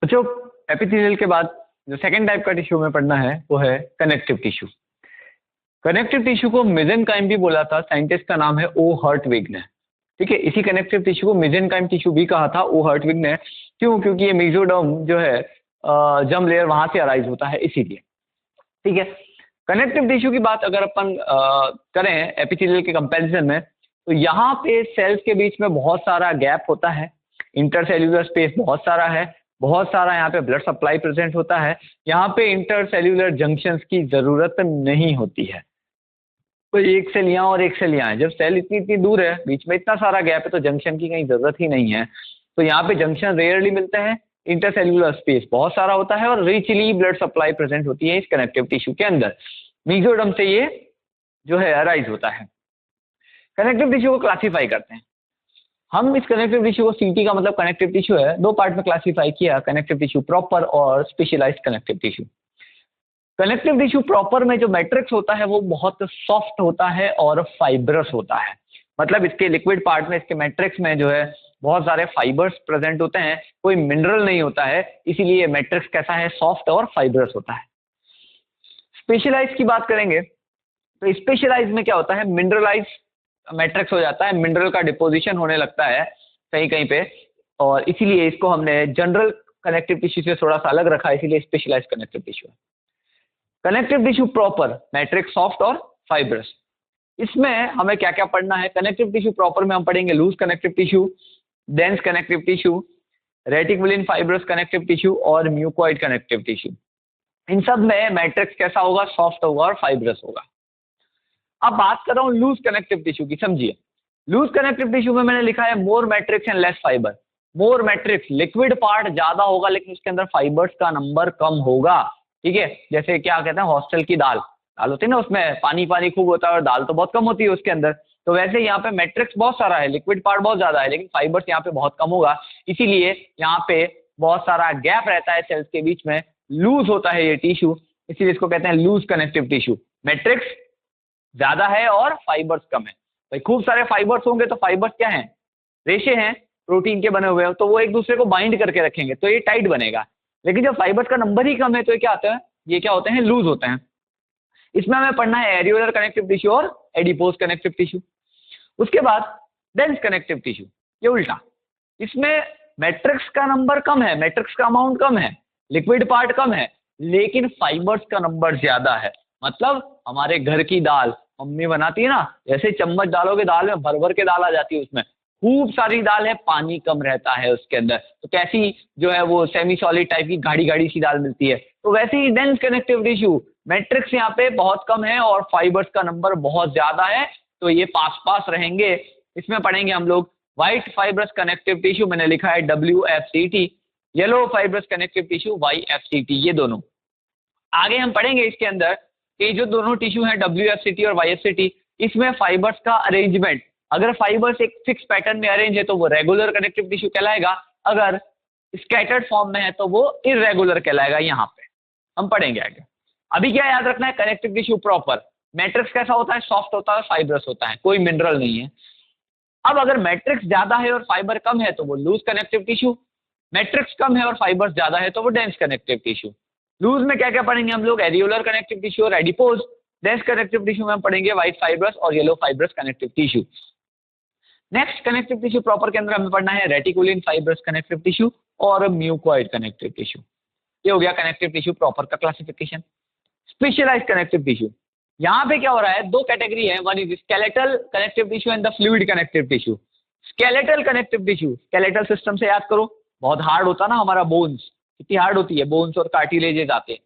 बच्चों एपिथेलियल के बाद जो सेकेंड टाइप का टिश्यू में पढ़ना है वो है कनेक्टिव टिश्यू। कनेक्टिव टिश्यू को मेसेनकाइम भी बोला था, साइंटिस्ट का नाम है ओ हर्टविग ने। ठीक है, इसी कनेक्टिव टिश्यू को मेसेनकाइम टिश्यू भी कहा था ओ हर्टविग ने। क्यों? क्योंकि ये मेसोडर्म जो है जर्म लेयर वहां से अराइज होता है, इसीलिए। ठीक है, कनेक्टिव टिश्यू की बात अगर अपन करें एपिथेलियल के कंपैरिजन में, तो यहाँ पे सेल्स के बीच में बहुत सारा गैप होता है, इंटरसेल्यूलर स्पेस बहुत सारा है, बहुत सारा यहाँ पे ब्लड सप्लाई प्रेजेंट होता है। यहाँ पे इंटरसेल्यूलर जंक्शंस की जरूरत नहीं होती है। तो एक सेल यहाँ और एक सेल यहाँ है, जब सेल इतनी इतनी दूर है, बीच में इतना सारा गैप है, तो जंक्शन की कहीं जरूरत ही नहीं है। तो यहाँ पे जंक्शन रेयरली मिलते हैं, इंटरसेल्यूलर स्पेस बहुत सारा होता है और रिचली ब्लड सप्लाई प्रेजेंट होती है इस कनेक्टिव टिश्यू के अंदर। मेसोडर्म से ये जो है अराइज होता है। कनेक्टिव टिश्यू को क्लासीफाई करते हैं हम। इस कनेक्टिव टिश्यू को सीटी का मतलब कनेक्टिव टिश्यू है, दो पार्ट में क्लासीफाई किया, कनेक्टिव टिश्यू प्रॉपर और specialised connective tissue. Connective tissue proper में जो मैट्रिक्स होता है वो बहुत सॉफ्ट होता है और फाइब्रस होता है। मतलब इसके लिक्विड पार्ट में, इसके मैट्रिक्स में जो है बहुत सारे फाइबर्स प्रेजेंट होते हैं, कोई मिनरल नहीं होता है, इसीलिए मैट्रिक्स कैसा है, सॉफ्ट और फाइब्रस होता है। स्पेशलाइज की बात करेंगे तो स्पेशलाइज में क्या होता है, मिनरलाइज मैट्रिक्स हो जाता है, मिनरल का डिपोजिशन होने लगता है कहीं कहीं पे, और इसीलिए इसको हमने जनरल कनेक्टिव टिश्यू से थोड़ा सा अलग रखा है, इसीलिए स्पेशलाइज कनेक्टिव टिश्यू है। Connective tissue proper, matrix soft और फाइब्रस। इसमें हमें क्या क्या पढ़ना है, कनेक्टिव टिश्यू प्रॉपर में हम पढ़ेंगे loose connective tissue, dense connective tissue, reticulin fibrous connective tissue और म्यूकोइड कनेक्टिव टिश्यू। इन सब में मैट्रिक्स कैसा होगा, सॉफ्ट होगा और फाइब्रस होगा। अब बात कर रहा हूं लूज कनेक्टिव टिश्यू की, समझिए। लूज कनेक्टिव टिश्यू में मैंने लिखा है more matrix and less fibre. More matrix, liquid part ज्यादा होगा लेकिन उसके अंदर फाइबर्स का नंबर कम होगा। ठीक है, जैसे क्या कहते हैं, हॉस्टल की दाल होती है ना, उसमें पानी पानी खूब होता है और दाल तो बहुत कम होती है उसके अंदर। तो वैसे यहाँ पे मैट्रिक्स बहुत सारा है, लिक्विड पार्ट बहुत ज्यादा है, लेकिन फाइबर्स यहाँ पे बहुत कम होगा, इसीलिए यहाँ पे बहुत सारा गैप रहता है सेल्स के बीच में, लूज होता है ये टिश्यू, इसीलिए इसको कहते हैं लूज कनेक्टिव टिश्यू। मैट्रिक्स ज्यादा है और फाइबर्स कम है। भाई खूब सारे फाइबर्स होंगे तो फाइबर्स क्या हैं, रेशे हैं, प्रोटीन के बने हुए हैं, तो वो एक दूसरे को बाइंड करके रखेंगे तो ये टाइट बनेगा। लेकिन जब फाइबर्स का नंबर ही कम है तो ये क्या होता है, ये क्या होते हैं, लूज होते हैं। इसमें हमें पढ़ना है एरियोलर कनेक्टिव टिश्यू और एडिपोज कनेक्टिव टिश्यू। उसके बाद डेंस कनेक्टिव टिश्यू, ये उल्टा, इसमें मैट्रिक्स का नंबर कम है, मैट्रिक्स का अमाउंट कम है, लिक्विड पार्ट कम है, लेकिन फाइबर्स का नंबर ज्यादा है। मतलब हमारे घर की दाल मम्मी बनाती है ना, जैसे चम्मच डालोगे दाल में, भर भर के दाल आ जाती है, उसमें खूब सारी दाल है, पानी कम रहता है उसके अंदर, तो कैसी जो है वो सेमी सॉलिड टाइप की गाढ़ी गाढ़ी सी दाल मिलती है। तो वैसे ही डेंस कनेक्टिव टिश्यू, मैट्रिक्स यहाँ पे बहुत कम है और फाइबर्स का नंबर बहुत ज्यादा है, तो ये पास पास रहेंगे। इसमें पढ़ेंगे हम लोग व्हाइट फाइब्रस कनेक्टिव टिश्यू, मैंने लिखा है WFCT, yellow fibrous connective tissue YFCT, ये दोनों। आगे हम पढ़ेंगे इसके अंदर ये जो दोनों टिश्यू हैं WFCT और YFCT, इसमें फाइबर्स का अरेंजमेंट, अगर फाइबर्स एक फिक्स पैटर्न में अरेंज है तो वो रेगुलर कनेक्टिव टिश्यू कहलाएगा, अगर स्कैटर्ड फॉर्म में है तो वो इरेगुलर कहलाएगा। यहाँ पे हम पढ़ेंगे आगे। अभी क्या याद रखना है, कनेक्टिव टिश्यू प्रॉपर, मैट्रिक्स कैसा होता है, सॉफ्ट होता है, फाइब्रस होता है, कोई मिनरल नहीं है। अब अगर मैट्रिक्स ज्यादा है और फाइबर कम है तो वो लूज कनेक्टिव टिश्यू, मैट्रिक्स कम है और फाइबर्स ज्यादा है तो वो डेंस कनेक्टिव टिश्यू। लूज में क्या क्या पढ़ेंगे हम लोग, एरियोलर कनेक्टिव टिश्यू और एडिपोज। डेंस कनेक्टिव टिश्यू में हम पढ़ेंगे व्हाइट फाइब्रस और yellow fibrous connective tissue. Next connective tissue proper के अंदर हमें पढ़ना है रेटिकुलिन फाइब्रस कनेक्टिव टिश्यू और म्यूकोइड कनेक्टिव टिश्यू। ये हो गया कनेक्टिव टिश्यू प्रॉपर का क्लासिफिकेशन। स्पेशलाइज्ड कनेक्टिव टिश्यू, यहाँ पे क्या हो रहा है, दो कैटेगरी है, one is skeletal connective tissue and the fluid connective tissue. Skeletal connective tissue, skeletal system से याद करो, बहुत हार्ड होता ना हमारा बोन्स, कितनी हार्ड होती है, बोन्स और कार्टिलेजेस आते हैं।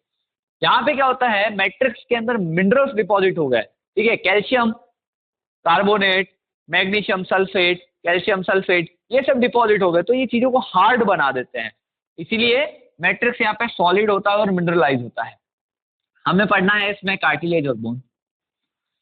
यहाँ पे क्या होता है, मैट्रिक्स के अंदर मिनरल्स डिपॉजिट हो गए, ठीक है, calcium carbonate, magnesium sulphate, calcium sulphate, ये सब डिपॉजिट हो गए, तो ये चीजों को हार्ड बना देते हैं, इसीलिए मैट्रिक्स यहाँ पे सॉलिड होता है और मिनरलाइज होता है। हमें पढ़ना है इसमें कार्टिलेज और बोन।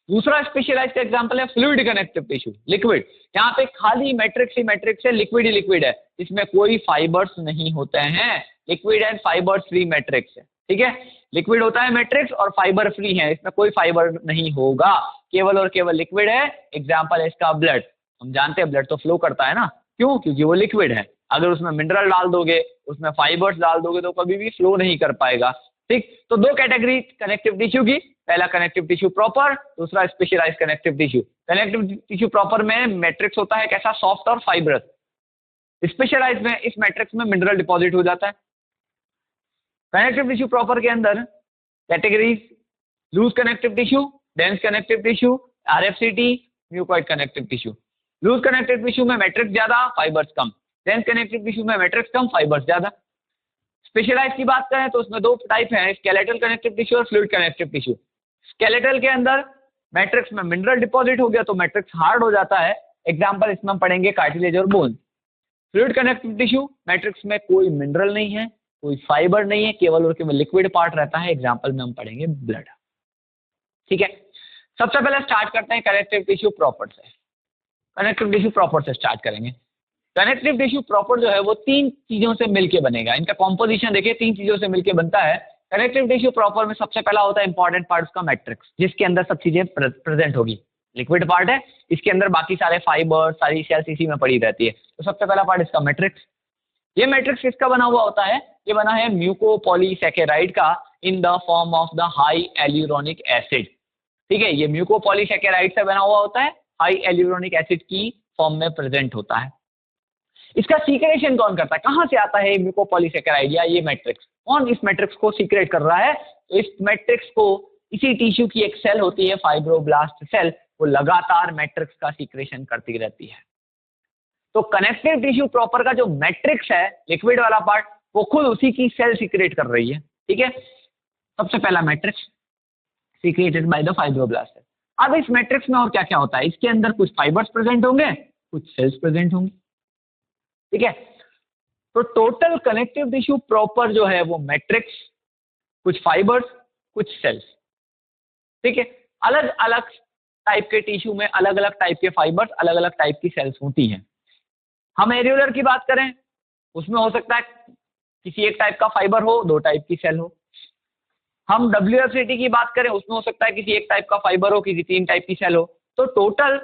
दूसरा स्पेशलाइज्ड का एग्जांपल है फ्लूइड कनेक्टिव टिश्यू, लिक्विड। यहाँ पे खाली मैट्रिक्स ही मैट्रिक्स है, लिक्विड ही लिक्विड है, इसमें कोई फाइबर्स नहीं होते हैं, liquid and fibre free matrix है। ठीक है, लिक्विड होता है मैट्रिक्स और फाइबर फ्री है, इसमें कोई फाइबर नहीं होगा, केवल और केवल लिक्विड है। एग्जाम्पल है इसका ब्लड, हम जानते हैं ब्लड तो फ्लो करता है ना, क्यों, क्योंकि वो लिक्विड है। अगर उसमें मिनरल डाल दोगे, उसमें फाइबर्स डाल दोगे तो कभी भी फ्लो नहीं कर पाएगा। ठीक, तो दो कैटेगरी कनेक्टिव टिश्यू की, पहला कनेक्टिव टिश्यू प्रॉपर, दूसरा specialised connective tissue. Connective tissue proper में मैट्रिक्स होता है कैसा, सॉफ्ट और फाइब्रस। स्पेशलाइज्ड में इस मैट्रिक्स में मिनरल डिपॉजिट हो जाता है। कनेक्टिव टिश्यू प्रॉपर के अंदर categories loose connective tissue, dense connective tissue, RFCT, mucoid connective tissue. Loose connective tissue में मैट्रिक्स ज्यादा, फाइबर्स कम। डेंस कनेक्टिव टिश्यू में मैट्रिक्स कम, फाइबर्स ज्यादा। स्पेशलाइज की बात करें तो उसमें दो टाइप हैं, स्केलेटल कनेक्टिव टिश्यू और फ्लूइड कनेक्टिव टिश्यू। स्केलेटल के अंदर मैट्रिक्स में मिनरल डिपॉजिट हो गया तो मैट्रिक्स हार्ड हो जाता है, एग्जाम्पल इसमें हम पढ़ेंगे कार्टिलेज और bone. Fluid connective tissue, matrix में कोई मिनरल नहीं है, कोई फाइबर नहीं है, केवल और केवल लिक्विड पार्ट रहता है, एग्जाम्पल में हम पढ़ेंगे ब्लड। ठीक है, सबसे पहले स्टार्ट करते हैं कनेक्टिव टिश्यू प्रॉपर से। कनेक्टिव टिश्यू प्रॉपर से स्टार्ट करेंगे। कनेक्टिव टिश्यू प्रॉपर जो है वो तीन चीजों से मिलके बनेगा। इनका कॉम्पोजिशन देखिए, तीन चीजों से मिलके बनता है। कनेक्टिव टिश्यू प्रॉपर में सबसे पहला होता है इंपॉर्टेंट पार्ट उसका मैट्रिक्स, जिसके अंदर सब चीजें प्रेजेंट होगी। लिक्विड पार्ट है, इसके अंदर बाकी सारे फाइबर, सारी सेल्स इसी में पड़ी रहती है। तो सबसे पहला पार्ट इसका मैट्रिक्स। ये मैट्रिक्स किसका बना हुआ होता है, ये बना है म्यूकोपॉलीसैकेराइड का in the form of the hyaluronic acid. ठीक है, ये म्यूकोपॉलीसैकेराइड से बना हुआ होता है, हाई एल्यूरोनिक एसिड की फॉर्म में प्रेजेंट होता है। इसका सीक्रेशन कौन करता है, कहां से आता है म्यूकोपॉलीसैकेराइड या ये मैट्रिक्स, कौन इस मैट्रिक्स को सीक्रेट कर रहा है? तो इस मैट्रिक्स को इसी टिश्यू की एक सेल होती है फाइब्रोब्लास्ट सेल, वो लगातार मैट्रिक्स का सीक्रेशन करती रहती है। तो कनेक्टिव टिश्यू प्रॉपर का जो मैट्रिक्स है, लिक्विड वाला पार्ट, वो खुद उसी की सेल सीक्रेट कर रही है। ठीक है, सबसे पहला matrix secreted by the fibroblast cell. अब इस मैट्रिक्स में और क्या क्या होता है, इसके अंदर कुछ फाइबर्स प्रेजेंट होंगे, कुछ सेल्स प्रेजेंट होंगे। ठीक है, तो टोटल कनेक्टिव टिश्यू प्रॉपर जो है वो मैट्रिक्स, कुछ फाइबर्स, कुछ सेल्स। ठीक है, अलग अलग टाइप के टिश्यू में अलग अलग टाइप के फाइबर्स, अलग अलग टाइप की सेल्स होती हैं। हम एरियोलर की बात करें, उसमें हो सकता है किसी एक टाइप का फाइबर हो, दो टाइप की सेल हो। हम WFCT की बात करें, उसमें हो सकता है किसी एक टाइप का फाइबर हो, किसी तीन टाइप की सेल हो। तो टोटल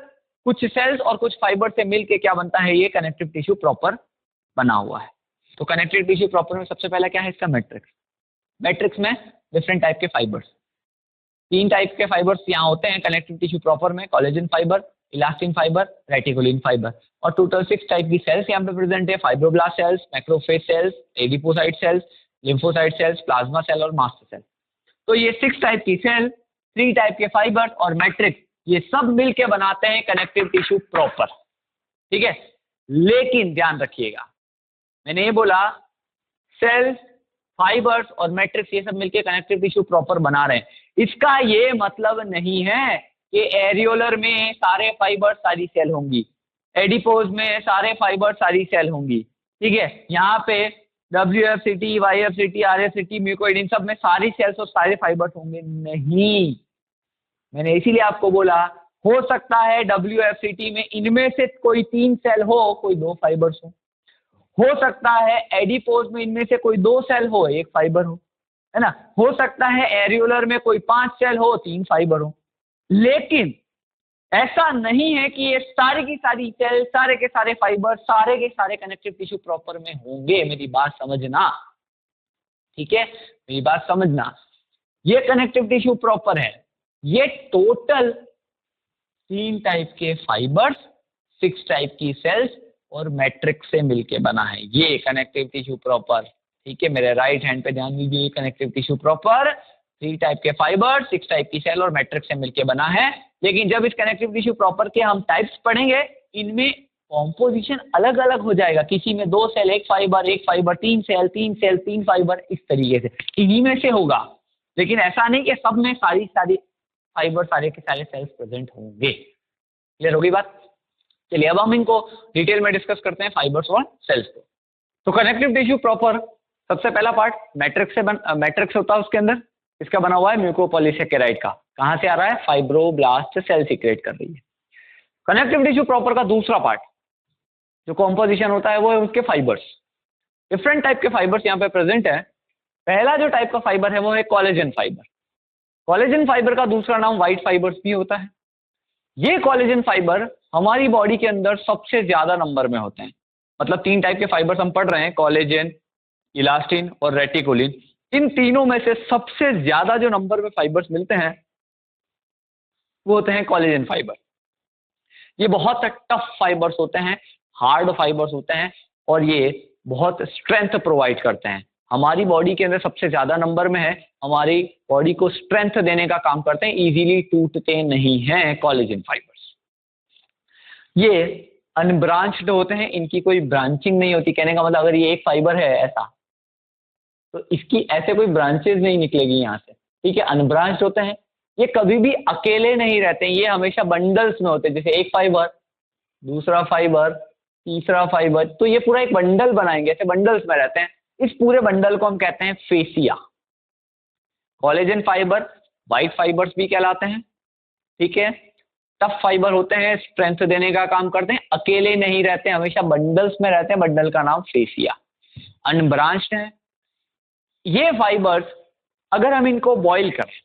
कुछ सेल्स और कुछ फाइबर से मिलके क्या बनता है, ये कनेक्टिव टिश्यू प्रॉपर बना हुआ है। तो कनेक्टिव टिश्यू प्रॉपर में सबसे पहला क्या है, इसका मैट्रिक्स। मैट्रिक्स में डिफरेंट टाइप के फाइबर्स, तीन टाइप के फाइबर्स यहाँ होते हैं कनेक्टिव टिश्यू प्रॉपर में, collagen fibre, elastin fibre, reticulin fibre. और टोटल 6 टाइप की सेल्स यहाँ पे प्रेजेंट है, fibroblast cells, macrophage cells, adipocyte cells, lymphocyte cells, plasma cell और मास्ट सेल। तो ये 6 टाइप की सेल, 3 टाइप के फाइबर्स और मैट्रिक्स, ये सब मिलके बनाते हैं कनेक्टिव टिश्यू प्रॉपर। ठीक है, लेकिन ध्यान रखिएगा, मैंने ये बोला सेल्स, फाइबर्स और मैट्रिक्स ये सब मिलके कनेक्टिव टिश्यू प्रॉपर बना रहे हैं, इसका ये मतलब नहीं है कि एरियोलर में सारे फाइबर सारी सेल होंगी, एडिपोज में सारे फाइबर सारी सेल होंगी। ठीक है, यहाँ पे WFCT, YFCT, RFCT, म्यूकोइड, इन सब में सारी सेल्स और सारे फाइबर्स होंगे नहीं। मैंने इसीलिए आपको बोला हो सकता है WFCT में इनमें से कोई 3 सेल हो, कोई 2 फाइबर्स हो सकता है एडिपोज में इनमें से कोई 2 सेल हो, 1 फाइबर हो, है ना। हो सकता है एरियोलर में कोई 5 सेल हो, 3 फाइबर हो। लेकिन ऐसा नहीं है कि ये सारी की सारी सेल, सारे के सारे फाइबर, सारे के सारे कनेक्टिव टिश्यू प्रॉपर में होंगे। मेरी बात समझना, ठीक है, मेरी बात समझना। ये कनेक्टिव टिश्यू प्रॉपर है, ये टोटल 3 टाइप के फाइबर्स, 6 टाइप की सेल्स और मैट्रिक्स से मिलके बना है ये कनेक्टिव टिश्यू प्रॉपर। ठीक है, मेरे राइट हैंड पे ध्यान दीजिए, कनेक्टिव टिश्यू प्रॉपर 3 टाइप के फाइबर, 6 टाइप की सेल और मैट्रिक्स से मिलके बना है। लेकिन जब इस कनेक्टिव टिश्यू प्रॉपर के हम टाइप्स पढ़ेंगे, इनमें कॉम्पोजिशन अलग अलग हो जाएगा। किसी में 2 cell, 1 fibre, 1 fibre, 3 cell, 3 cell, 3 fibre, इस तरीके से इन्हीं में से होगा। लेकिन ऐसा नहीं कि सब में सारी फाइबर, सारे के सारे सेल्स प्रेजेंट होंगे। क्लियर होगी बात? चलिए अब हम इनको डिटेल में डिस्कस करते हैं, फाइबर्स और सेल्स को। तो कनेक्टिव टिश्यू प्रॉपर सबसे पहला पार्ट मैट्रिक्स होता है, उसके अंदर इसका बना हुआ है म्यूकोपॉलीसैकेराइड का। कहां से आ रहा है? फाइब्रोब्लास्ट सेल सीक्रेट कर रही है। कनेक्टिव टिश्यू प्रॉपर का दूसरा पार्ट जो कॉम्पोजिशन होता है वो है उसके फाइबर्स। डिफरेंट टाइप के फाइबर्स यहाँ पे प्रेजेंट है। पहला जो टाइप का फाइबर है वो है कोलेजन फाइबर। कोलेजन फाइबर का दूसरा नाम व्हाइट फाइबर्स भी होता है। ये कोलेजन फाइबर हमारी बॉडी के अंदर सबसे ज्यादा नंबर में होते हैं। मतलब 3 टाइप के फाइबर्स हम पढ़ रहे हैं, कोलेजन, इलास्टिन और रेटिकुलिन। इन तीनों में से सबसे ज्यादा जो नंबर में फाइबर्स मिलते हैं वो होते हैं कोलेजन फाइबर। ये बहुत टफ फाइबर्स होते हैं, हार्ड फाइबर्स होते हैं और ये बहुत स्ट्रेंथ प्रोवाइड करते हैं। हमारी बॉडी के अंदर सबसे ज्यादा नंबर में है, हमारी बॉडी को स्ट्रेंथ देने का काम करते हैं, इजीली टूटते नहीं हैं कोलेजन फाइबर्स। ये अनब्रांच्ड होते हैं, इनकी कोई ब्रांचिंग नहीं होती। कहने का मतलब अगर ये एक फाइबर है ऐसा, तो इसकी ऐसे कोई ब्रांचेस नहीं निकलेगी यहाँ से, ठीक है। अनब्रांच्ड होते हैं, ये कभी भी अकेले नहीं रहते हैं, ये हमेशा बंडल्स में होते हैं। जैसे एक फाइबर, दूसरा फाइबर, तीसरा फाइबर, तो ये पूरा एक बंडल बनाएंगे, ऐसे बंडल्स में रहते हैं। इस पूरे बंडल को हम कहते हैं fascia. Collagen fibre white fibres भी कहलाते हैं, ठीक है। टफ फाइबर होते हैं, स्ट्रेंथ देने का काम करते हैं, अकेले नहीं रहते हैं, हमेशा बंडल्स में रहते हैं। बंडल का नाम फेसिया। अनब्रांच्ड है ये फाइबर्स। अगर हम इनको बॉईल करें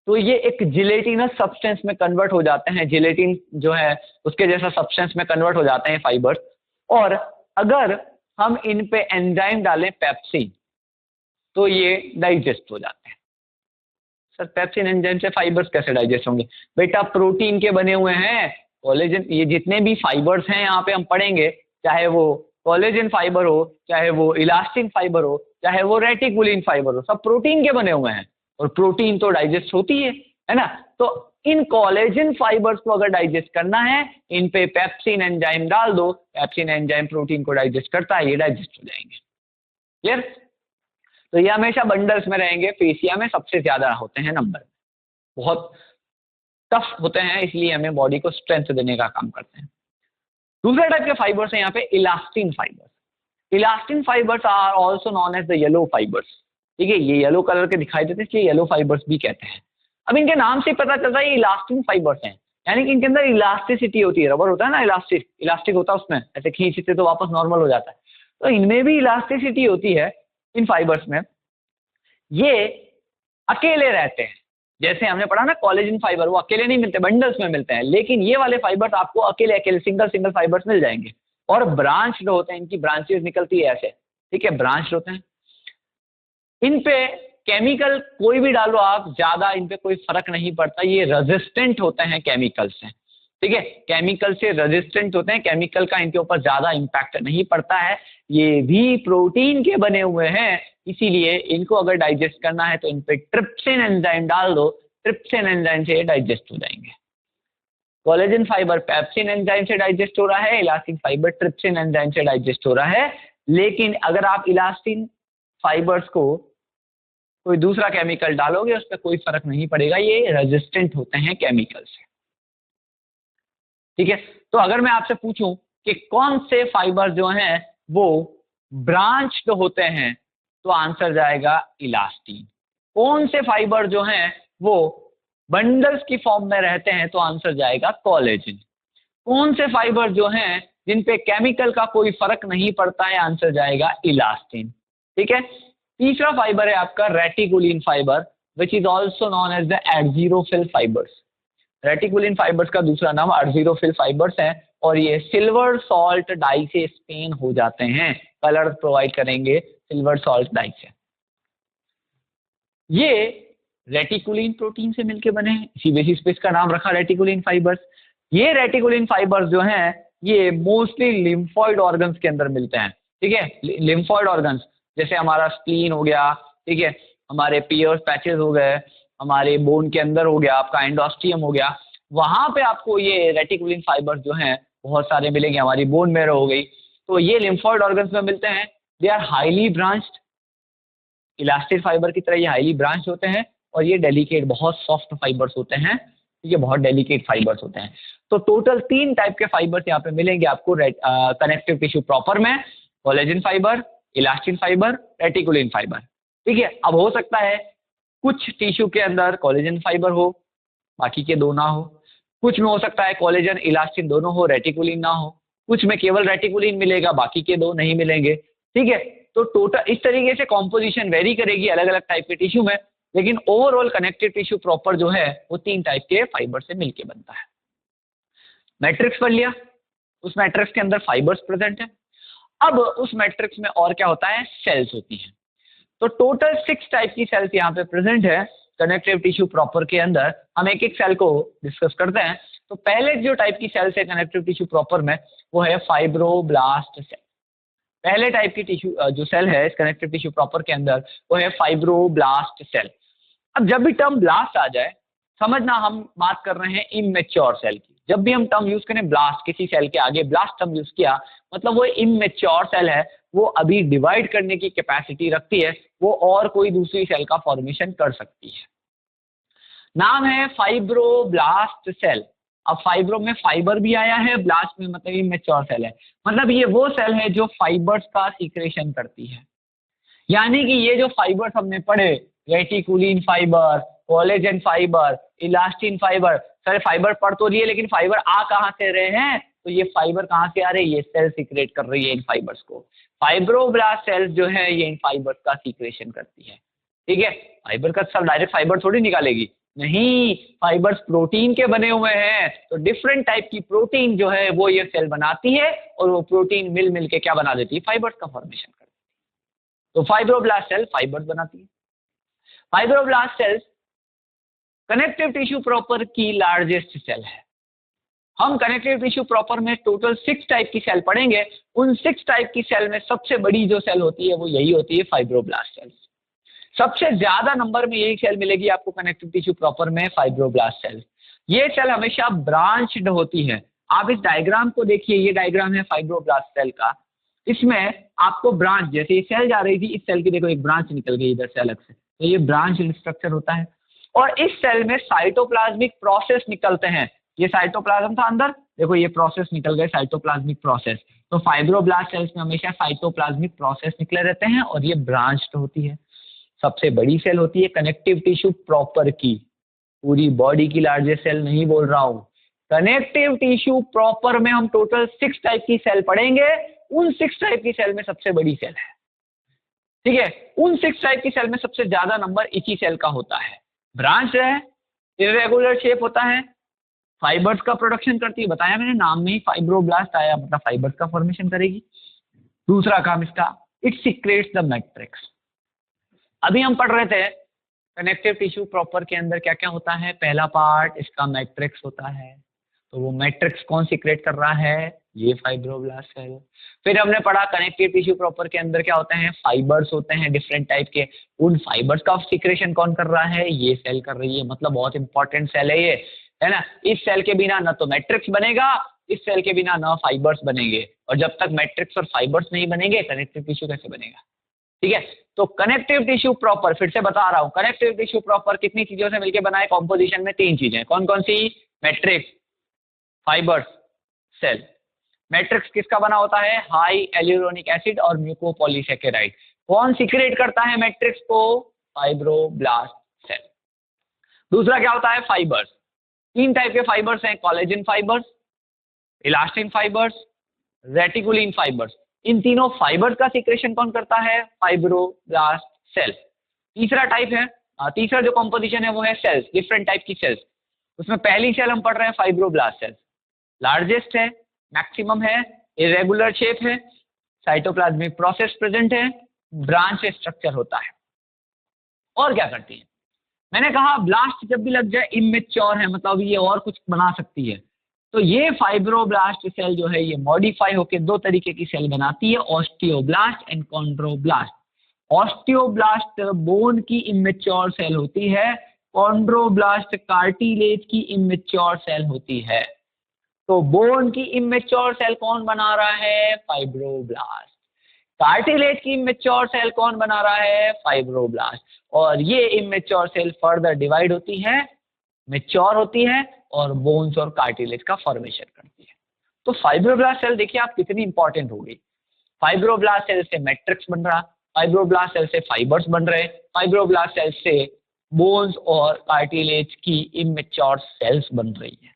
तो ये एक जिलेटिनस सब्सटेंस में कन्वर्ट हो जाते हैं, जिलेटिन जो है उसके जैसा सब्सटेंस में कन्वर्ट हो जाते हैं फाइबर्स। और अगर हम इन पे एंजाइम डालें पेप्सिन, तो ये डाइजेस्ट हो जाते हैं। सर पेप्सिन एंजाइम से फाइबर्स कैसे डाइजेस्ट होंगे? बेटा प्रोटीन के बने हुए हैं कोलेजन। ये जितने भी फाइबर्स हैं यहाँ पे हम पढ़ेंगे, चाहे वो कोलेजन फाइबर हो, चाहे वो इलास्टिन फाइबर हो, चाहे वो रेटिकुलिन फाइबर हो, सब प्रोटीन के बने हुए हैं और प्रोटीन तो डाइजेस्ट होती है ना। तो इन कोलेजन फाइबर्स को अगर डाइजेस्ट करना है, इन पे पेप्सिन एंजाइम डाल दो, पेप्सिन एंजाइम प्रोटीन को डाइजेस्ट करता है, ये डाइजेस्ट हो जाएंगे। क्लियर? तो ये हमेशा बंडल्स में रहेंगे, फेसिया में सबसे ज्यादा होते हैं नंबर, बहुत टफ होते हैं, इसलिए हमें बॉडी को स्ट्रेंथ देने का काम करते हैं। दूसरे टाइप के फाइबर्स है यहाँ पे elastin fibres. Elastin fibres are also known as the yellow fibres, ठीक है। ये येलो कलर के दिखाई देते हैं, इसलिए येलो फाइबर्स भी कहते हैं। अब इनके नाम से पता चलता है ये इलास्टिन फाइबर्स हैं, यानी कि इनके अंदर इलास्टिसिटी होती है। रबर होता है ना, इलास्टिक होता है, उसमें ऐसे खींचते तो वापस नॉर्मल हो जाता है, तो इनमें भी इलास्टिसिटी होती है इन फाइबर्स में। ये अकेले रहते हैं, जैसे हमने पढ़ा ना कोलेजन फाइबर, वो अकेले नहीं मिलते, बंडल्स में मिलते हैं। लेकिन ये वाले फाइबर्स आपको अकेले अकेले सिंगल फाइबर्स मिल जाएंगे और ब्रांच्ड होते हैं, इनकी ब्रांचेस निकलती है ऐसे, ठीक है, ब्रांच्ड होते हैं। इन पे केमिकल कोई भी डालो आप, ज्यादा इन पे कोई फर्क नहीं पड़ता, ये रेजिस्टेंट होते हैं केमिकल से, ठीक है। केमिकल से रेजिस्टेंट होते हैं, केमिकल का इनके ऊपर ज्यादा इंपैक्ट नहीं पड़ता है। ये भी प्रोटीन के बने हुए हैं, इसीलिए इनको अगर डाइजेस्ट करना है तो इन पे ट्रिप्सिन एंजाइम डाल दो, ट्रिप्सिन एंजाइम से डाइजेस्ट हो जाएंगे। कोलेजन फाइबर पेप्सिन एंजाइम से डाइजेस्ट हो रहा है, इलास्टिन फाइबर ट्रिप्सिन एंजाइम से डाइजेस्ट हो रहा है। लेकिन अगर आप इलास्टिन फाइबर्स को कोई दूसरा केमिकल डालोगे, उस पर कोई फर्क नहीं पड़ेगा, ये रेजिस्टेंट होते हैं केमिकल से, ठीक है। तो अगर मैं आपसे पूछूं कि कौन से फाइबर जो हैं वो ब्रांच्ड होते हैं, तो आंसर जाएगा इलास्टिन। कौन से फाइबर जो हैं वो बंडल्स की फॉर्म में रहते हैं, तो आंसर जाएगा कोलेजन। कौन से फाइबर जो हैं जिन पे केमिकल का कोई फर्क नहीं पड़ता है, आंसर जाएगा इलास्टिन, ठीक है। तीसरा फाइबर है आपका reticulin fibre, which is also known as the argyrophil fibres. Reticulin fibres का दूसरा नाम एक्सिरोफिल फाइबर्स है और ये सिल्वर सॉल्ट डाई से स्टेन हो जाते हैं, कलर प्रोवाइड करेंगे सिल्वर सॉल्ट डाई से। ये रेटिकुलिन प्रोटीन से मिलके बने हैं, इसी बेसिस पे इसका नाम रखा रेटिकुलिन फाइबर्स। ये रेटिकुलिन फाइबर्स जो हैं ये मोस्टली लिम्फॉइड ऑर्गन्स के अंदर मिलते हैं, ठीक है। लिम्फॉइड ऑर्गन्स जैसे हमारा स्प्लीन हो गया, ठीक है, हमारे पियर्स पैचेस हो गए, हमारे बोन के अंदर हो गया आपका एंडोस्टियम हो गया, वहां पे आपको ये रेटिकुलिन फाइबर्स जो हैं बहुत सारे मिलेंगे। हमारी बोन मैरो हो गई, तो ये लिम्फॉइड ऑर्गन्स में मिलते हैं। They are highly branched, elastic fibre की तरह ये हाईली ब्रांच होते हैं और ये डेलिकेट बहुत सॉफ्ट फाइबर्स होते हैं, ये बहुत डेलिकेट फाइबर्स होते हैं। तो टोटल 3 टाइप के फाइबर्स यहाँ पे मिलेंगे आपको कनेक्टिव टिश्यू प्रॉपर में, collagen fibre, elastin fibre, reticulin fibre, ठीक है। अब हो सकता है कुछ टिश्यू के अंदर कोलेजन फाइबर हो, बाकी के 2 ना हो, कुछ में हो सकता है कोलेजन इलास्टिन दोनों हो, रेटिकुलिन ना हो, कुछ में केवल रेटिकुलिन मिलेगा, बाकी के 2 नहीं मिलेंगे, ठीक है। तो टोटल इस तरीके से कॉम्पोजिशन वेरी करेगी अलग अलग टाइप के टिश्यू में, लेकिन ओवरऑल कनेक्टिव टिश्यू प्रॉपर जो है वो 3 टाइप के फाइबर से मिलके बनता है। मैट्रिक्स पढ़ लिया, उस मैट्रिक्स के अंदर फाइबर्स प्रेजेंट है। अब उस मैट्रिक्स में और क्या होता है, सेल्स होती हैं। तो टोटल 6 टाइप की सेल्स यहाँ पे प्रेजेंट है कनेक्टिव टिश्यू प्रॉपर के अंदर। हम एक एक सेल को डिस्कस करते हैं। तो पहले जो टाइप की सेल्स है कनेक्टिव टिश्यू प्रॉपर में वो है फाइब्रोब्लास्ट सेल। पहले टाइप की टिश्यू जो सेल है इस कनेक्टिव टिश्यू प्रॉपर के अंदर वो है फाइब्रोब्लास्ट सेल। अब जब भी टर्म ब्लास्ट आ जाए समझना हम बात कर रहे हैं इमेच्योर सेल की। जब भी हम टर्म यूज करें ब्लास्ट किसी सेल के आगे ब्लास्ट टर्म यूज किया मतलब वो इमेच्योर सेल है, वो अभी डिवाइड करने की कैपेसिटी रखती है, वो और कोई दूसरी सेल का फॉर्मेशन कर सकती है। नाम है फाइब्रोब्लास्ट सेल। अब फाइब्रो में फाइबर भी आया है, ब्लास्ट में मतलब इमेच्योर सेल है, मतलब ये वो सेल है जो फाइबर्स का सीक्रेशन करती है। यानी कि ये जो फाइबर्स हमने पढ़े, reticulin fibre, collagen fibre, elastin fibre, सारे फाइबर पढ़ तो लिए लेकिन फाइबर आ कहाँ से रहे हैं, तो ये फाइबर कहाँ से आ रहे हैं, ये सेल सीक्रेट कर रही है इन फाइबर्स को। फाइब्रोब्लास्ट सेल्स जो है ये इन फाइबर्स का सीक्रेशन करती है। ठीक है, फाइबर का सब डायरेक्ट फाइबर थोड़ी निकालेगी, नहीं, फाइबर्स प्रोटीन के बने हुए हैं, तो डिफरेंट टाइप की प्रोटीन जो है वो ये सेल बनाती है और वो प्रोटीन मिल के क्या बना देती है, फाइबर्स का फॉर्मेशन करती है। तो फाइब्रोब्लास्ट सेल फाइबर्स बनाती है। Fibroblast sales connective tissue proper की लार्जेस्ट सेल है। हम कनेक्टिव टिश्यू प्रॉपर में टोटल 6 टाइप की सेल पढ़ेंगे। उन 6 टाइप की सेल में सबसे बड़ी जो सेल होती है वो यही होती है फाइब्रोब्लास्ट सेल। सबसे ज्यादा नंबर में यही सेल मिलेगी आपको कनेक्टिव टिश्यू प्रॉपर में, फाइब्रोब्लास्ट सेल। ये सेल हमेशा ब्रांच्ड होती है। आप इस डायग्राम को देखिए, ये डायग्राम है फाइब्रोब्लास्ट सेल का। इसमें आपको ब्रांच, जैसे ये सेल जा रही थी, इस सेल की देखो एक ब्रांच निकल गई इधर से अलग से, तो ये ब्रांच स्ट्रक्चर होता है। और इस सेल में साइटोप्लाज्मिक प्रोसेस निकलते हैं। ये साइटोप्लाज्म था अंदर, देखो ये प्रोसेस निकल गए, साइटोप्लाज्मिक प्रोसेस। तो फाइब्रोब्लास्ट सेल्स में हमेशा साइटोप्लाज्मिक प्रोसेस निकले रहते हैं और ये ब्रांच्ड होती है। सबसे बड़ी सेल होती है कनेक्टिव टिश्यू प्रॉपर की, पूरी बॉडी की लार्जेस्ट सेल नहीं बोल रहा हूं। कनेक्टिव टिश्यू प्रॉपर में हम टोटल 6 टाइप की सेल पढ़ेंगे। उन 6 टाइप की सेल में सबसे बड़ी सेल है। ठीक है, उन 6 टाइप की सेल में सबसे ज्यादा नंबर इसी सेल का होता है। ब्रांच है, इरेगुलर शेप होता है, फाइबर्स का प्रोडक्शन करती है, बताया मैंने, नाम में ही फाइब्रोब्लास्ट आया मतलब फाइबर्स का फॉर्मेशन करेगी। दूसरा काम इसका, इट सीक्रेट्स द मैट्रिक्स। अभी हम पढ़ रहे थे कनेक्टिव टिश्यू प्रॉपर के अंदर क्या क्या होता है। पहला पार्ट इसका मैट्रिक्स होता है, तो वो मैट्रिक्स कौन सीक्रेट कर रहा है, ये फाइब्रोब्लास्ट सेल। फिर हमने पढ़ा कनेक्टिव टिश्यू प्रॉपर के अंदर क्या होते हैं, फाइबर्स होते हैं डिफरेंट टाइप के, उन फाइबर्स का सीक्रेशन कौन कर रहा है, ये सेल कर रही है, मतलब बहुत इंपॉर्टेंट सेल है ये, है ना। इस सेल के बिना ना तो मैट्रिक्स बनेगा, इस सेल के बिना ना फाइबर्स बनेंगे, और जब तक मैट्रिक्स और फाइबर्स नहीं बनेंगे कनेक्टिव टिश्यू कैसे बनेगा। ठीक है, तो कनेक्टिव टिश्यू प्रॉपर फिर से बता रहा हूं, कनेक्टिव टिश्यू प्रॉपर कितनी चीजों से मिलकर बना है, कॉम्पोजिशन में 3 चीजें, कौन कौन सी, मैट्रिक्स, फाइबर्स, सेल। मैट्रिक्स किसका बना होता है, हाई एल्यूरोनिक एसिड और म्यूकोपॉलीसेकेराइड। कौन सीक्रेट करता है मैट्रिक्स को, फाइब्रोब्लास्ट सेल। दूसरा क्या होता है, फाइबर्स। 3 टाइप के फाइबर्स हैं, collagen fibres, elastin fibres, reticulin fibres. इन तीनों फाइबर्स का सीक्रेशन कौन करता है, फाइब्रोब्लास्ट सेल। तीसरा टाइप है, तीसरा जो कॉम्पोजिशन है वो है सेल्स, डिफरेंट टाइप की सेल्स। उसमें पहली सेल हम पढ़ रहे हैं फाइब्रोब्लास्ट सेल, लार्जेस्ट है, मैक्सिमम है, इरेगुलर शेप है, साइटोप्लाज्मिक प्रोसेस प्रेजेंट है, ब्रांच स्ट्रक्चर होता है। और क्या करती है, मैंने कहा ब्लास्ट जब भी लग जाए इमेच्योर है, मतलब ये और कुछ बना सकती है। तो ये फाइब्रोब्लास्ट सेल जो है ये मॉडिफाई होकर 2 तरीके की सेल बनाती है, osteoblast and chondroblast. Osteoblast bone की इमेच्योर सेल होती है, कॉन्ड्रोब्लास्ट कार्टिलेज की इमेच्योर सेल होती है। तो बोन की इमेच्योर सेल कौन बना रहा है, फाइब्रोब्लास्ट। कार्टिलेज की इमेच्योर सेल कौन बना रहा है, फाइब्रोब्लास्ट। और ये इमेच्योर सेल फर्दर डिवाइड होती है, मैच्योर होती है और बोन्स और कार्टिलेज का फॉर्मेशन करती है। तो फाइब्रोब्लास्ट सेल देखिए आप कितनी इंपॉर्टेंट हो गई। फाइब्रोब्लास्ट सेल से मैट्रिक्स बन रहा, फाइब्रोब्लास्ट सेल से फाइबर्स बन रहे, फाइब्रोब्लास्ट सेल से बोन्स और कार्टिलेज की इमेच्योर सेल्स बन रही है।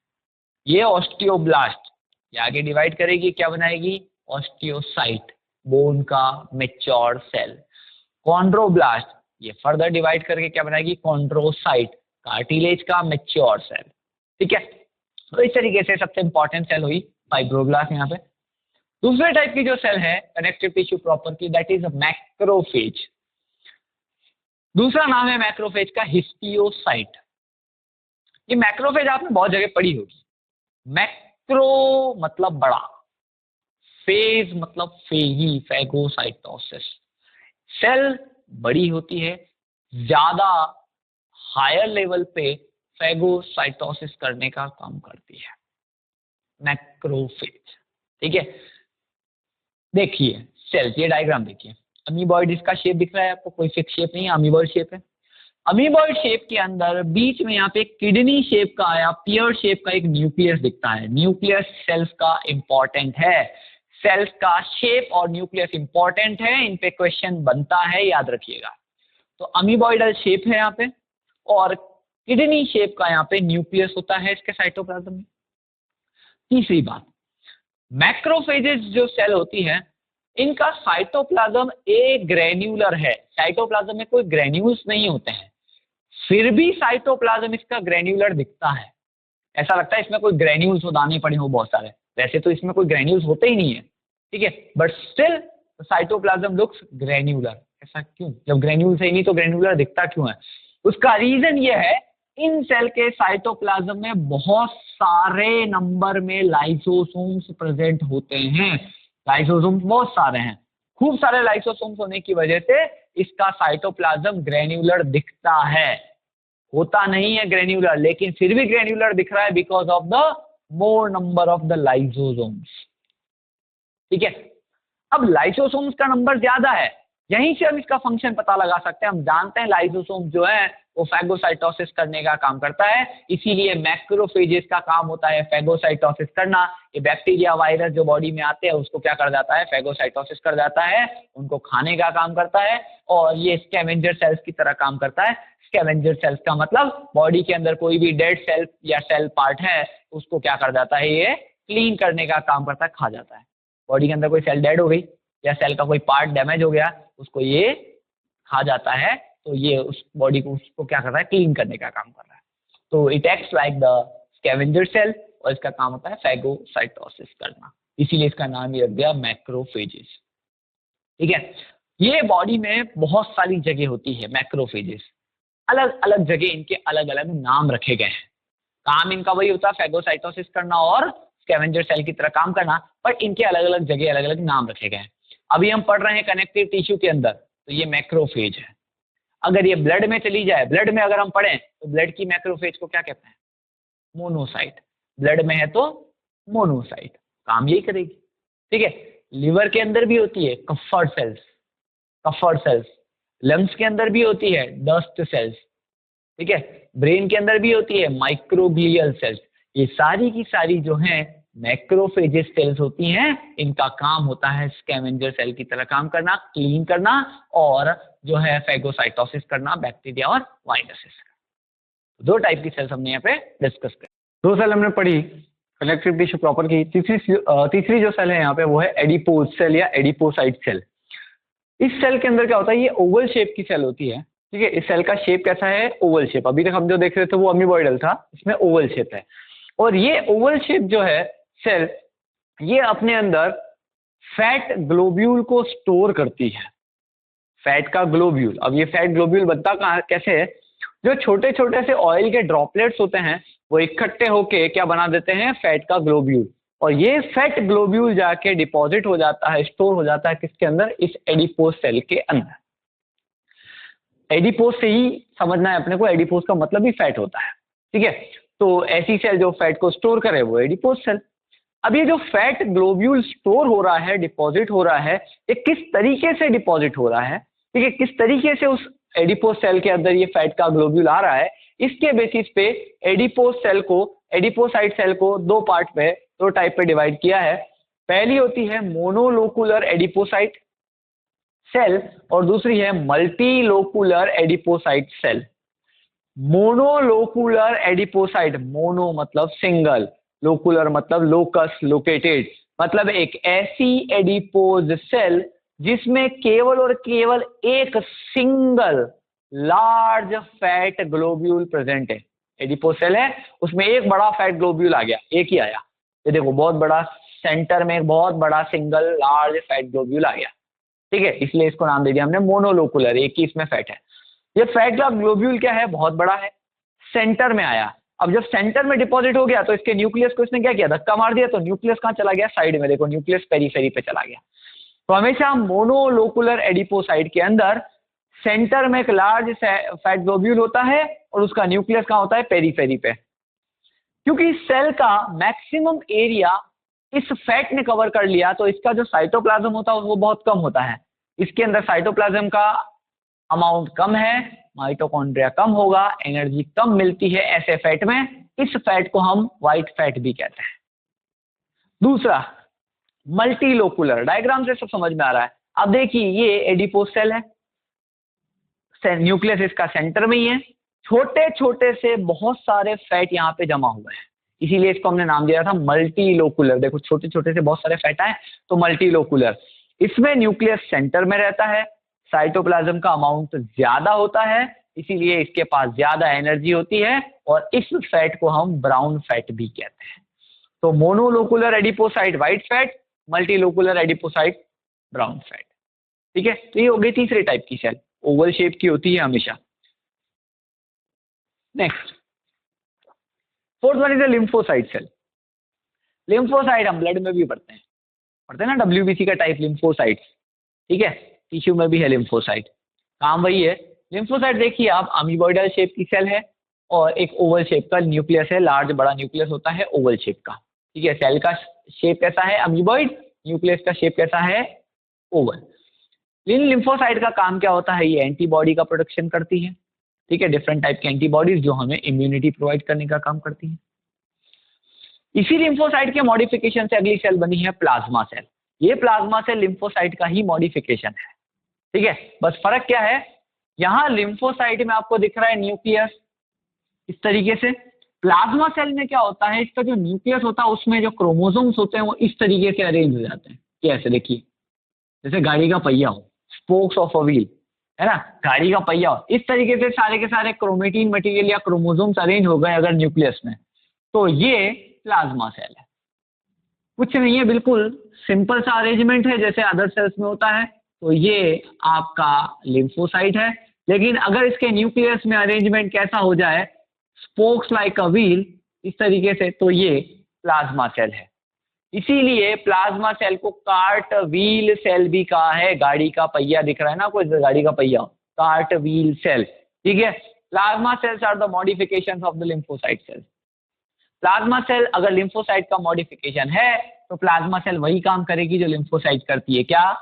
ये ऑस्टियोब्लास्ट ये आगे डिवाइड करेगी, क्या बनाएगी, ऑस्टियोसाइट, बोन का मैच्योर सेल। कॉन्ड्रोब्लास्ट ये फर्दर डिवाइड करके क्या बनाएगी, कॉन्ड्रोसाइट, कार्टिलेज का मैच्योर सेल। ठीक है, तो इस तरीके से सबसे इंपॉर्टेंट सेल हुई फाइब्रोब्लास्ट यहाँ पे। दूसरे टाइप की जो सेल है कनेक्टिव टिश्यू प्रॉपर की, दैट इज मैक्रोफेज। दूसरा नाम है मैक्रोफेज का हिस्टियोसाइट। ये मैक्रोफेज आपने बहुत जगह पढ़ी होगी। मैक्रो मतलब बड़ा, फेज मतलब फेगी, फैगोसाइटोसिस। सेल बड़ी होती है, ज्यादा हायर लेवल पे फैगोसाइटोसिस करने का काम करती है मैक्रोफेज। ठीक है, देखिए सेल, ये डायग्राम देखिए, अमीबॉइड इसका शेप दिख रहा है आपको, कोई फिक्स शेप नहीं है, अमीबॉइड शेप है। अमीबॉइड शेप के अंदर बीच में यहाँ पे किडनी शेप का या पियर शेप का एक न्यूक्लियस दिखता है। न्यूक्लियस सेल्स का इंपॉर्टेंट है, सेल्स का शेप और न्यूक्लियस इंपॉर्टेंट है, इन पे क्वेश्चन बनता है, याद रखिएगा। तो अमीबॉइडल शेप है यहाँ पे, और किडनी शेप का यहाँ पे न्यूक्लियस होता है इसके साइटोप्लाज्म में। तीसरी बात, मैक्रोफेजेस जो सेल होती है इनका साइटोप्लाज्म ए ग्रेन्यूलर है। साइटोप्लाज्म में कोई ग्रेन्यूल्स नहीं होते हैं, फिर भी साइटोप्लाज्म इसका ग्रेन्यूलर दिखता है। ऐसा लगता है इसमें कोई ग्रेन्यूल्स हो, दाने पड़े हो बहुत सारे, वैसे तो इसमें कोई ग्रेन्यूल्स होते ही नहीं है। ठीक है, but still cytoplasm looks granular. ऐसा क्यों? जब ग्रेन्यूल्स है ही नहीं तो ग्रेन्यूलर दिखता क्यों है? उसका रीजन ये है, इन सेल के साइटोप्लाज्म में बहुत सारे नंबर में लाइसोसोम्स प्रेजेंट होते हैं। लाइसोसोम्स बहुत सारे हैं, खूब सारे लाइसोसोम्स होने की वजह से इसका साइटोप्लाज्म ग्रेन्यूलर दिखता है। होता नहीं है ग्रेन्यूलर, लेकिन फिर भी ग्रेन्यूलर दिख रहा है because of the more number of the lysosomes. ठीक है, अब लाइसोसोम्स का नंबर ज्यादा है, यहीं से हम इसका फंक्शन पता लगा सकते हैं। हम जानते हैं लाइसोसोम जो है वो फैगोसाइटोसिस करने का काम करता है, इसीलिए मैक्रोफेजेस का काम होता है फैगोसाइटोसिस करना। ये बैक्टीरिया वायरस जो बॉडी में आते हैं उसको क्या कर जाता है, फैगोसाइटोसिस कर जाता है, उनको खाने का काम करता है। और ये स्कैवेंजर सेल्स की तरह काम करता है। स्कैवेंजर सेल्स का मतलब बॉडी के अंदर कोई भी डेड सेल या सेल पार्ट है उसको क्या कर जाता है, ये क्लीन करने का काम करता है, खा जाता है। बॉडी के अंदर कोई सेल डेड हो गई या सेल का कोई पार्ट डैमेज हो गया, उसको ये खा जाता है, तो ये उस बॉडी को उसको क्या कर रहा है, क्लीन करने का काम कर रहा है। तो it acts like the scavenger cell, और इसका काम होता है फैगोसाइटोसिस करना, इसीलिए इसका नाम ही रख दिया मैक्रोफेजेस। ठीक है, ये बॉडी में बहुत सारी जगह होती है मैक्रोफेजेस, अलग अलग जगह इनके अलग अलग नाम रखे गए हैं। काम इनका वही होता है फैगोसाइटोसिस करना और स्कैवेंजर सेल की तरह काम करना, बट इनके अलग अलग जगह अलग अलग नाम रखे गए हैं। अभी हम पढ़ रहे हैं कनेक्टिव टिश्यू के अंदर, तो ये मैक्रोफेज है। अगर ये ब्लड में चली जाए, ब्लड में अगर हम पढ़ें तो ब्लड की मैक्रोफेज को क्या कहते हैं, मोनोसाइट। ब्लड में है तो मोनोसाइट, काम यही करेगी। ठीक है, लिवर के अंदर भी होती है Kupffer cells, Kupffer cells. Lungs के अंदर भी होती है डस्ट सेल्स। ठीक है, ब्रेन के अंदर भी होती है माइक्रोग्लियल सेल्स। ये सारी की सारी जो हैं मैक्रोफेजेस सेल्स होती हैं, इनका काम होता है स्कैवेंजर सेल की तरह काम करना, क्लीन करना, और जो है फैगोसाइटोसिस करना बैक्टीरिया और वायरसेस। दो टाइप की सेल्स हमने यहाँ पे डिस्कस कर। दो सेल हमने पढ़ी कनेक्टिव टिश्यू प्रॉपर की। तीसरी जो सेल है यहाँ पे वो है एडिपोज सेल या एडिपोसाइट सेल। इस सेल के अंदर क्या होता है, ये ओवल शेप की सेल होती है। ठीक है, इस सेल का शेप कैसा है, ओवल शेप। अभी तक हम जो देख रहे थे वो अमीबॉइडल था, इसमें ओवल शेप है। और ये ओवल शेप जो है सेल, ये अपने अंदर फैट ग्लोब्यूल को स्टोर करती है, फैट का ग्लोब्यूल। अब ये फैट ग्लोब्यूल बनता कहाँ कैसे है, जो छोटे छोटे से ऑयल के ड्रॉपलेट्स होते हैं वो इकट्ठे होके क्या बना देते हैं, फैट का ग्लोब्यूल। और ये फैट ग्लोब्यूल जाके डिपॉजिट हो जाता है, स्टोर हो जाता है किसके अंदर, इस एडिपोज सेल के अंदर। एडिपोज से ही समझना है अपने को, एडिपोज का मतलब भी फैट होता है। ठीक है, तो ऐसी सेल जो फैट को स्टोर करे वो एडिपोज सेल। अब ये जो फैट ग्लोब्यूल स्टोर हो रहा है, डिपॉजिट हो रहा है, ये किस तरीके से डिपॉजिट हो रहा है, ठीक है, किस तरीके से उस एडिपोज सेल के अंदर ये फैट का ग्लोब्यूल आ रहा है, इसके बेसिस पे एडिपोज सेल को, एडिपोसाइट सेल को दो पार्ट पे, दो टाइप पे डिवाइड किया है। पहली होती है मोनोलोकुलर एडिपोसाइट सेल और दूसरी है मल्टीलोकुलर एडिपोसाइट सेल। मोनोलोकुलर एडिपोसाइट, मोनो मतलब सिंगल, लोकुलर मतलब लोकस, लोकेटेड, मतलब एक ऐसी एडिपोज सेल जिसमें केवल और केवल एक single large fat globule present है। एडिपोज सेल है, उसमें एक बड़ा फैट ग्लोब्यूल आ गया, एक ही आया, ये देखो बहुत बड़ा सेंटर में एक बहुत बड़ा सिंगल लार्ज फैट ग्लोब्यूल आ गया, ठीक है, इसलिए इसको नाम दे दिया हमने मोनोलोकुलर, एक ही इसमें फैट है। ये फैट का ग्लोब्यूल क्या है, बहुत बड़ा है, सेंटर में आया। अब जब सेंटर में डिपॉजिट हो गया तो इसके न्यूक्लियस को इसने क्या किया, धक्का मार दिया, तो न्यूक्लियस कहाँ चला गया, साइड में, देखो न्यूक्लियस पेरीफेरी पे चला गया। तो हमेशा मोनोलोकुलर एडिपोसाइट के अंदर सेंटर में एक लार्ज फैट ग्लोब्यूल होता है और उसका न्यूक्लियस कहाँ होता है, पेरीफेरी पे। क्योंकि सेल का मैक्सिमम एरिया इस फैट ने कवर कर लिया तो इसका जो साइटोप्लाज्म होता है वो बहुत कम होता है। इसके अंदर साइटोप्लाज्म का अमाउंट कम है, माइटोकॉन्ड्रिया कम होगा, एनर्जी कम मिलती है ऐसे फैट में, इस फैट को हम व्हाइट फैट भी कहते हैं। दूसरा मल्टीलोकुलर, डायग्राम से सब समझ में आ रहा है। अब देखिए ये एडिपोज सेल है, न्यूक्लियस इसका सेंटर में ही है, छोटे छोटे से बहुत सारे फैट यहाँ पे जमा हुए हैं, इसीलिए इसको हमने नाम दिया था मल्टीलोकुलर। देखो छोटे छोटे से बहुत सारे फैट आए तो मल्टीलोकुलर। इसमें न्यूक्लियस सेंटर में रहता है, साइटोप्लाज्म का अमाउंट ज्यादा होता है, इसीलिए इसके पास ज्यादा एनर्जी होती है और इस फैट को हम ब्राउन फैट भी कहते हैं। तो monolocular adipocyte white fat, multilocular adipocyte brown fat, ठीक है। तो ये हो गई तीसरे टाइप की सेल, ओवल शेप की होती है हमेशा। Next fourth one is a lymphocyte cell. Lymphocyte हम ब्लड में भी पढ़ते हैं ना, WBC का टाइप लिम्फोसाइट, ठीक है, टिश्यू में भी है लिम्फोसाइट, काम वही है। लिम्फोसाइट देखिए आप अमीबॉइडल शेप की सेल है और एक ओवल शेप का न्यूक्लियस है, लार्ज बड़ा न्यूक्लियस होता है ओवल शेप का, ठीक है। सेल का शेप कैसा है, अमीबॉइड, न्यूक्लियस का शेप कैसा है, ओवल। लिम्फोसाइट का काम क्या होता है, ये एंटीबॉडी का प्रोडक्शन करती है, ठीक है, डिफरेंट टाइप की एंटीबॉडीज जो हमें इम्यूनिटी प्रोवाइड करने का काम करती है। इसी लिम्फोसाइट के मॉडिफिकेशन से अगली सेल बनी है प्लाज्मा सेल। ये प्लाज्मा सेल लिम्फोसाइट का ही मॉडिफिकेशन है, ठीक है, बस फर्क क्या है, यहाँ लिम्फोसाइट में आपको दिख रहा है न्यूक्लियस इस तरीके से, प्लाज्मा सेल में क्या होता है, इसका जो न्यूक्लियस होता है उसमें जो क्रोमोसोम्स होते हैं वो इस तरीके से अरेंज हो जाते हैं, कैसे देखिए, जैसे गाड़ी का पहिया हो, स्पोक्स ऑफ अ व्हील, है ना, गाड़ी का पहिया हो, इस तरीके से सारे के सारे क्रोमेटिन मटेरियल या क्रोमोसोम्स अरेंज हो गए अगर न्यूक्लियस में, तो ये प्लाज्मा सेल है। कुछ नहीं है, बिल्कुल सिंपल सा अरेंजमेंट है जैसे अदर सेल्स में होता है। तो ये आपका लिम्फोसाइट है, लेकिन अगर इसके न्यूक्लियस में अरेंजमेंट कैसा हो जाए, स्पोक्स लाइक अ व्हील, इस तरीके से, तो ये प्लाज्मा सेल है। इसीलिए प्लाज्मा सेल को कार्ट व्हील सेल भी कहा है, गाड़ी का पहिया दिख रहा है ना, कोई गाड़ी का पहिया, कार्ट व्हील सेल, ठीक है। Plasma cells are the modifications of the lymphocyte cell. Plasma cell अगर लिम्फोसाइट का मॉडिफिकेशन है तो प्लाज्मा सेल वही काम करेगी जो लिम्फोसाइट करती है, क्या,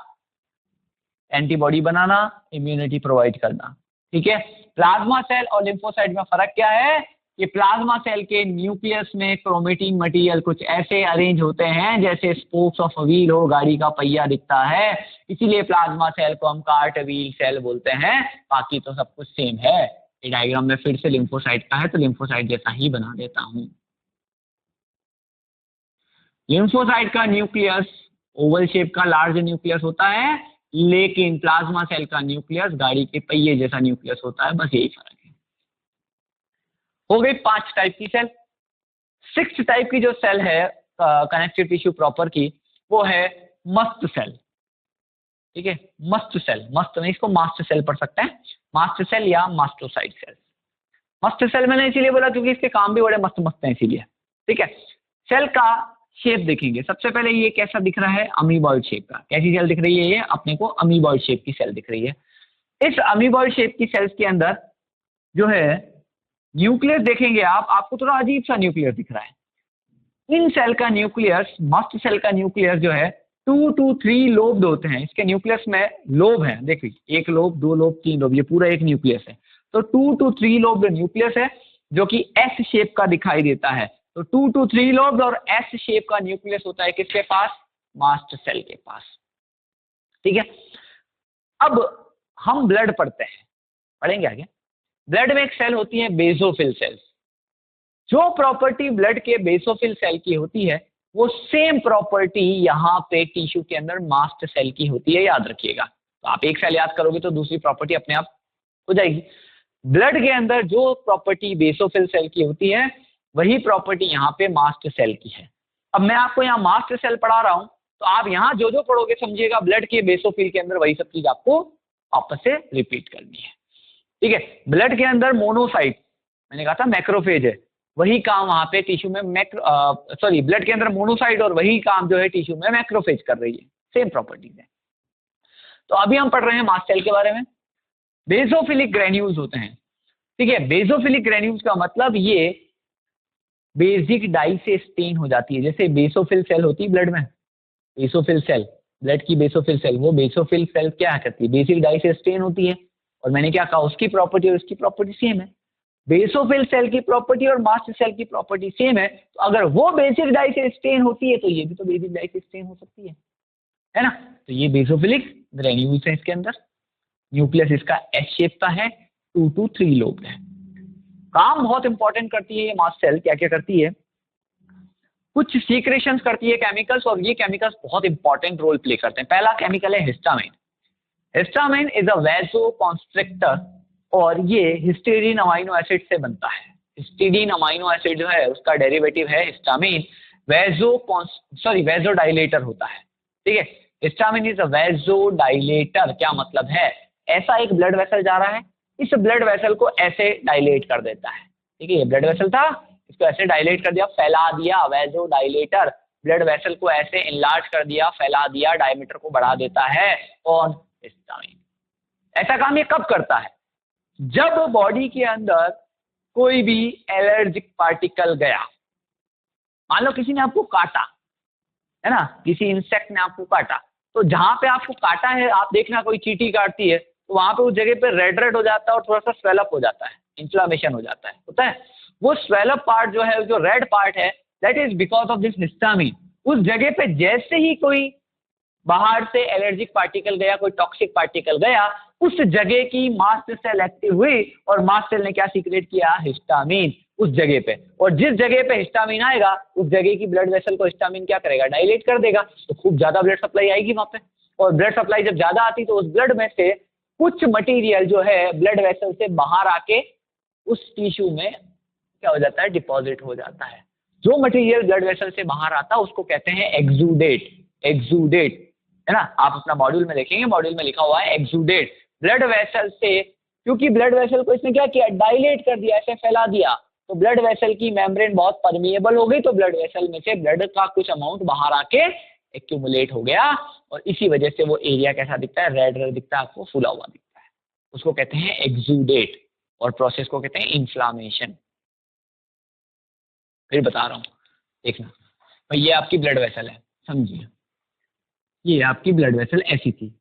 एंटीबॉडी बनाना, इम्यूनिटी प्रोवाइड करना, ठीक है। प्लाज्मा सेल और लिम्फोसाइट में फर्क क्या है कि प्लाज्मा सेल के न्यूक्लियस में क्रोमेटिन मटेरियल कुछ ऐसे अरेंज होते हैं जैसे स्पोक्स ऑफ व्हील हो, गाड़ी का पहिया दिखता है, इसीलिए प्लाज्मा सेल को हम कार्ट व्हील सेल बोलते हैं, बाकी तो सब कुछ सेम है। ये डायग्राम में फिर से लिम्फोसाइट का है तो लिम्फोसाइट जैसा ही बना देता हूं। लिम्फोसाइट का न्यूक्लियस ओवल शेप का लार्ज न्यूक्लियस होता है, लेकिन प्लाज्मा सेल का न्यूक्लियस गाड़ी के पहिए जैसा न्यूक्लियस होता है, बस यही फर्क है। हो गई 5 टाइप की सेल। 6th टाइप की जो सेल है कनेक्टिव टिश्यू प्रॉपर की, वो है मस्त सेल, ठीक है, मस्त सेल, मस्त नहीं, इसको मास्ट सेल पढ़ सकते हैं, मास्ट सेल या मास्टोसाइट सेल। मस्त सेल मैंने इसीलिए बोला क्योंकि इसके काम भी बड़े मस्त मस्त हैं इसीलिए, ठीक है। सेल का शेप देखेंगे, सबसे पहले ये कैसा दिख रहा है, अमीबॉइड शेप का। कैसी सेल दिख रही है ये अपने को, अमीबॉइड शेप की सेल दिख रही है। इस अमीबॉइड शेप की सेल्स के अंदर जो है न्यूक्लियस देखेंगे आप, आपको थोड़ा अजीब सा न्यूक्लियस दिख रहा है। इन सेल का न्यूक्लियस, मस्ट सेल का न्यूक्लियस जो है 2 to 3 लोब्ड होते हैं, इसके न्यूक्लियस में लोब है, देखिए 1 लोब, 2 लोब, 3 लोब, ये पूरा एक न्यूक्लियस है। तो 2 to 3 लोब्ड न्यूक्लियस है जो कि एस शेप का दिखाई देता है। तो 2 to 3 लोब्ड और एस शेप का न्यूक्लियस होता है किसके पास, मास्ट सेल के पास, ठीक है। अब हम ब्लड पढ़ते हैं, पढ़ेंगे आगे। ब्लड में एक सेल होती है बेसोफिल सेल्स। जो प्रॉपर्टी ब्लड के बेसोफिल सेल की होती है वो सेम प्रॉपर्टी यहाँ पे टिश्यू के अंदर मास्ट सेल की होती है, याद रखिएगा। तो आप एक सेल याद करोगे तो दूसरी प्रॉपर्टी अपने आप हो जाएगी। ब्लड के अंदर जो प्रॉपर्टी बेसोफिल सेल की होती है वही प्रॉपर्टी यहाँ पे मास्ट सेल की है। अब मैं आपको यहाँ मास्ट सेल पढ़ा रहा हूँ, तो आप यहाँ जो जो पढ़ोगे समझिएगा ब्लड के बेसोफिल के अंदर वही सब चीज आपको वापस से रिपीट करनी है। ठीक है, ब्लड के अंदर मोनोसाइट, मैंने कहा था मैक्रोफेज है, वही काम वहां पे टिश्यू में ब्लड के अंदर मोनोसाइट और वही काम जो है टिश्यू में मैक्रोफेज कर रही है, सेम प्रॉपर्टीज है। तो अभी हम पढ़ रहे हैं मास्ट सेल के बारे में। बेसोफिलिक ग्रेन्यूल्स होते हैं। ठीक है, बेसोफिलिक ग्रेन्यूल्स का मतलब ये बेसिक डाई से स्टेन हो जाती है। जैसे बेसोफिल सेल होती है ब्लड में, बेसोफिल सेल, ब्लड की बेसोफिल सेल, वो बेसोफिल सेल क्या करती है, बेसिक डाई से स्टेन होती है। और मैंने क्या कहा, उसकी प्रॉपर्टी और उसकी प्रॉपर्टी सेम है। बेसोफिल सेल की प्रॉपर्टी और मास्ट सेल की प्रॉपर्टी सेम है, तो अगर वो बेसिक डाई से स्टेन होती है तो ये भी तो बेसिक डाई से स्टेन हो सकती है ना। तो ये बेसोफिलिक ग्रेन्यूल्स है। इसके अंदर न्यूक्लियस इसका एस शेप का है, 2 to 3 लोब है। काम बहुत इंपॉर्टेंट करती है ये मास्ट सेल। क्या क्या करती है, कुछ सीक्रेशंस करती है केमिकल्स, और ये केमिकल्स बहुत इंपॉर्टेंट रोल प्ले करते हैं। पहला केमिकल है histamine. Histamine is a vasoconstrictor, और ये हिस्टीडीन अमीनो एसिड से बनता है। हिस्टीडीन अमीनो एसिड जो है उसका डेरिवेटिव है हिस्टामिन। वैसोडाइलेटर होता है। ठीक है, हिस्टामिन इज अ वैसोडाइलेटर। क्या मतलब है, ऐसा एक ब्लड वेसल जा रहा है, इस ब्लड वेसल को ऐसे डायलेट कर देता है। ठीक है, ये ब्लड वेसल था, इसको ऐसे डायलेट कर दिया, फैला दिया, वैसोडाइलेटर। ब्लड वेसल को ऐसे इनलार्ज कर दिया, फैला दिया, डायमीटर को बढ़ा देता है। और हिस्टामिन ऐसा काम ये कब करता है, जब बॉडी के अंदर कोई भी एलर्जिक पार्टिकल गया। मान लो किसी ने आपको काटा है ना, किसी इंसेक्ट ने आपको काटा, तो जहां पे आपको काटा है, आप देखना कोई चींटी काटती है तो वहां पे उस जगह पे रेड रेड हो जाता है और थोड़ा सा स्वेलअप हो जाता है, इन्फ्लामेशन हो जाता है, होता है। वो स्वेलअप पार्ट जो है, जो रेड पार्ट है, that is because of this histamine. उस जगह पे जैसे ही कोई बाहर से एलर्जिक पार्टिकल गया, कोई टॉक्सिक पार्टिकल गया, उस जगह की मास्ट सेल एक्टिव हुई और मास्ट सेल ने क्या सीक्रेट किया, हिस्टामिन उस जगह पे। और जिस जगह पे हिस्टामिन आएगा उस जगह की ब्लड वेसल को हिस्टामिन क्या करेगा, डायलेट कर देगा, तो खूब ज्यादा ब्लड सप्लाई आएगी वहां पे। और ब्लड सप्लाई जब ज्यादा आती तो उस ब्लड में से कुछ मटेरियल जो है ब्लड वेसल से बाहर आके उस टिश्यू में क्या हो जाता है, डिपॉजिट हो जाता है। जो मटेरियल ब्लड वेसल से बाहर आता है उसको कहते हैं एक्सूडेट। एक्सूडेट है ना, आप अपना मॉड्यूल में देखेंगे, मॉड्यूल में लिखा हुआ है एक्सूडेट। ब्लड वेसल से, क्योंकि ब्लड वेसल को इसने क्या किया, डायलेट कर दिया, ऐसे फैला दिया, तो ब्लड वेसल की मेम्ब्रेन बहुत परमिएबल हो गई, तो ब्लड वेसल में से ब्लड का कुछ अमाउंट बाहर आके एक्यूमुलेट हो गया, और इसी वजह से वो एरिया कैसा दिखता है, रेड रेड दिखता है, आपको फूला हुआ दिखता है, उसको कहते हैं एक्सूडेट। और प्रोसेस को कहते हैं इन्फ्लामेशन। फिर बता रहा हूँ, देखना भाई, ये आपकी ब्लड वेसल है, समझिए, ये आपकी ब्लड वेसल ऐसी थी।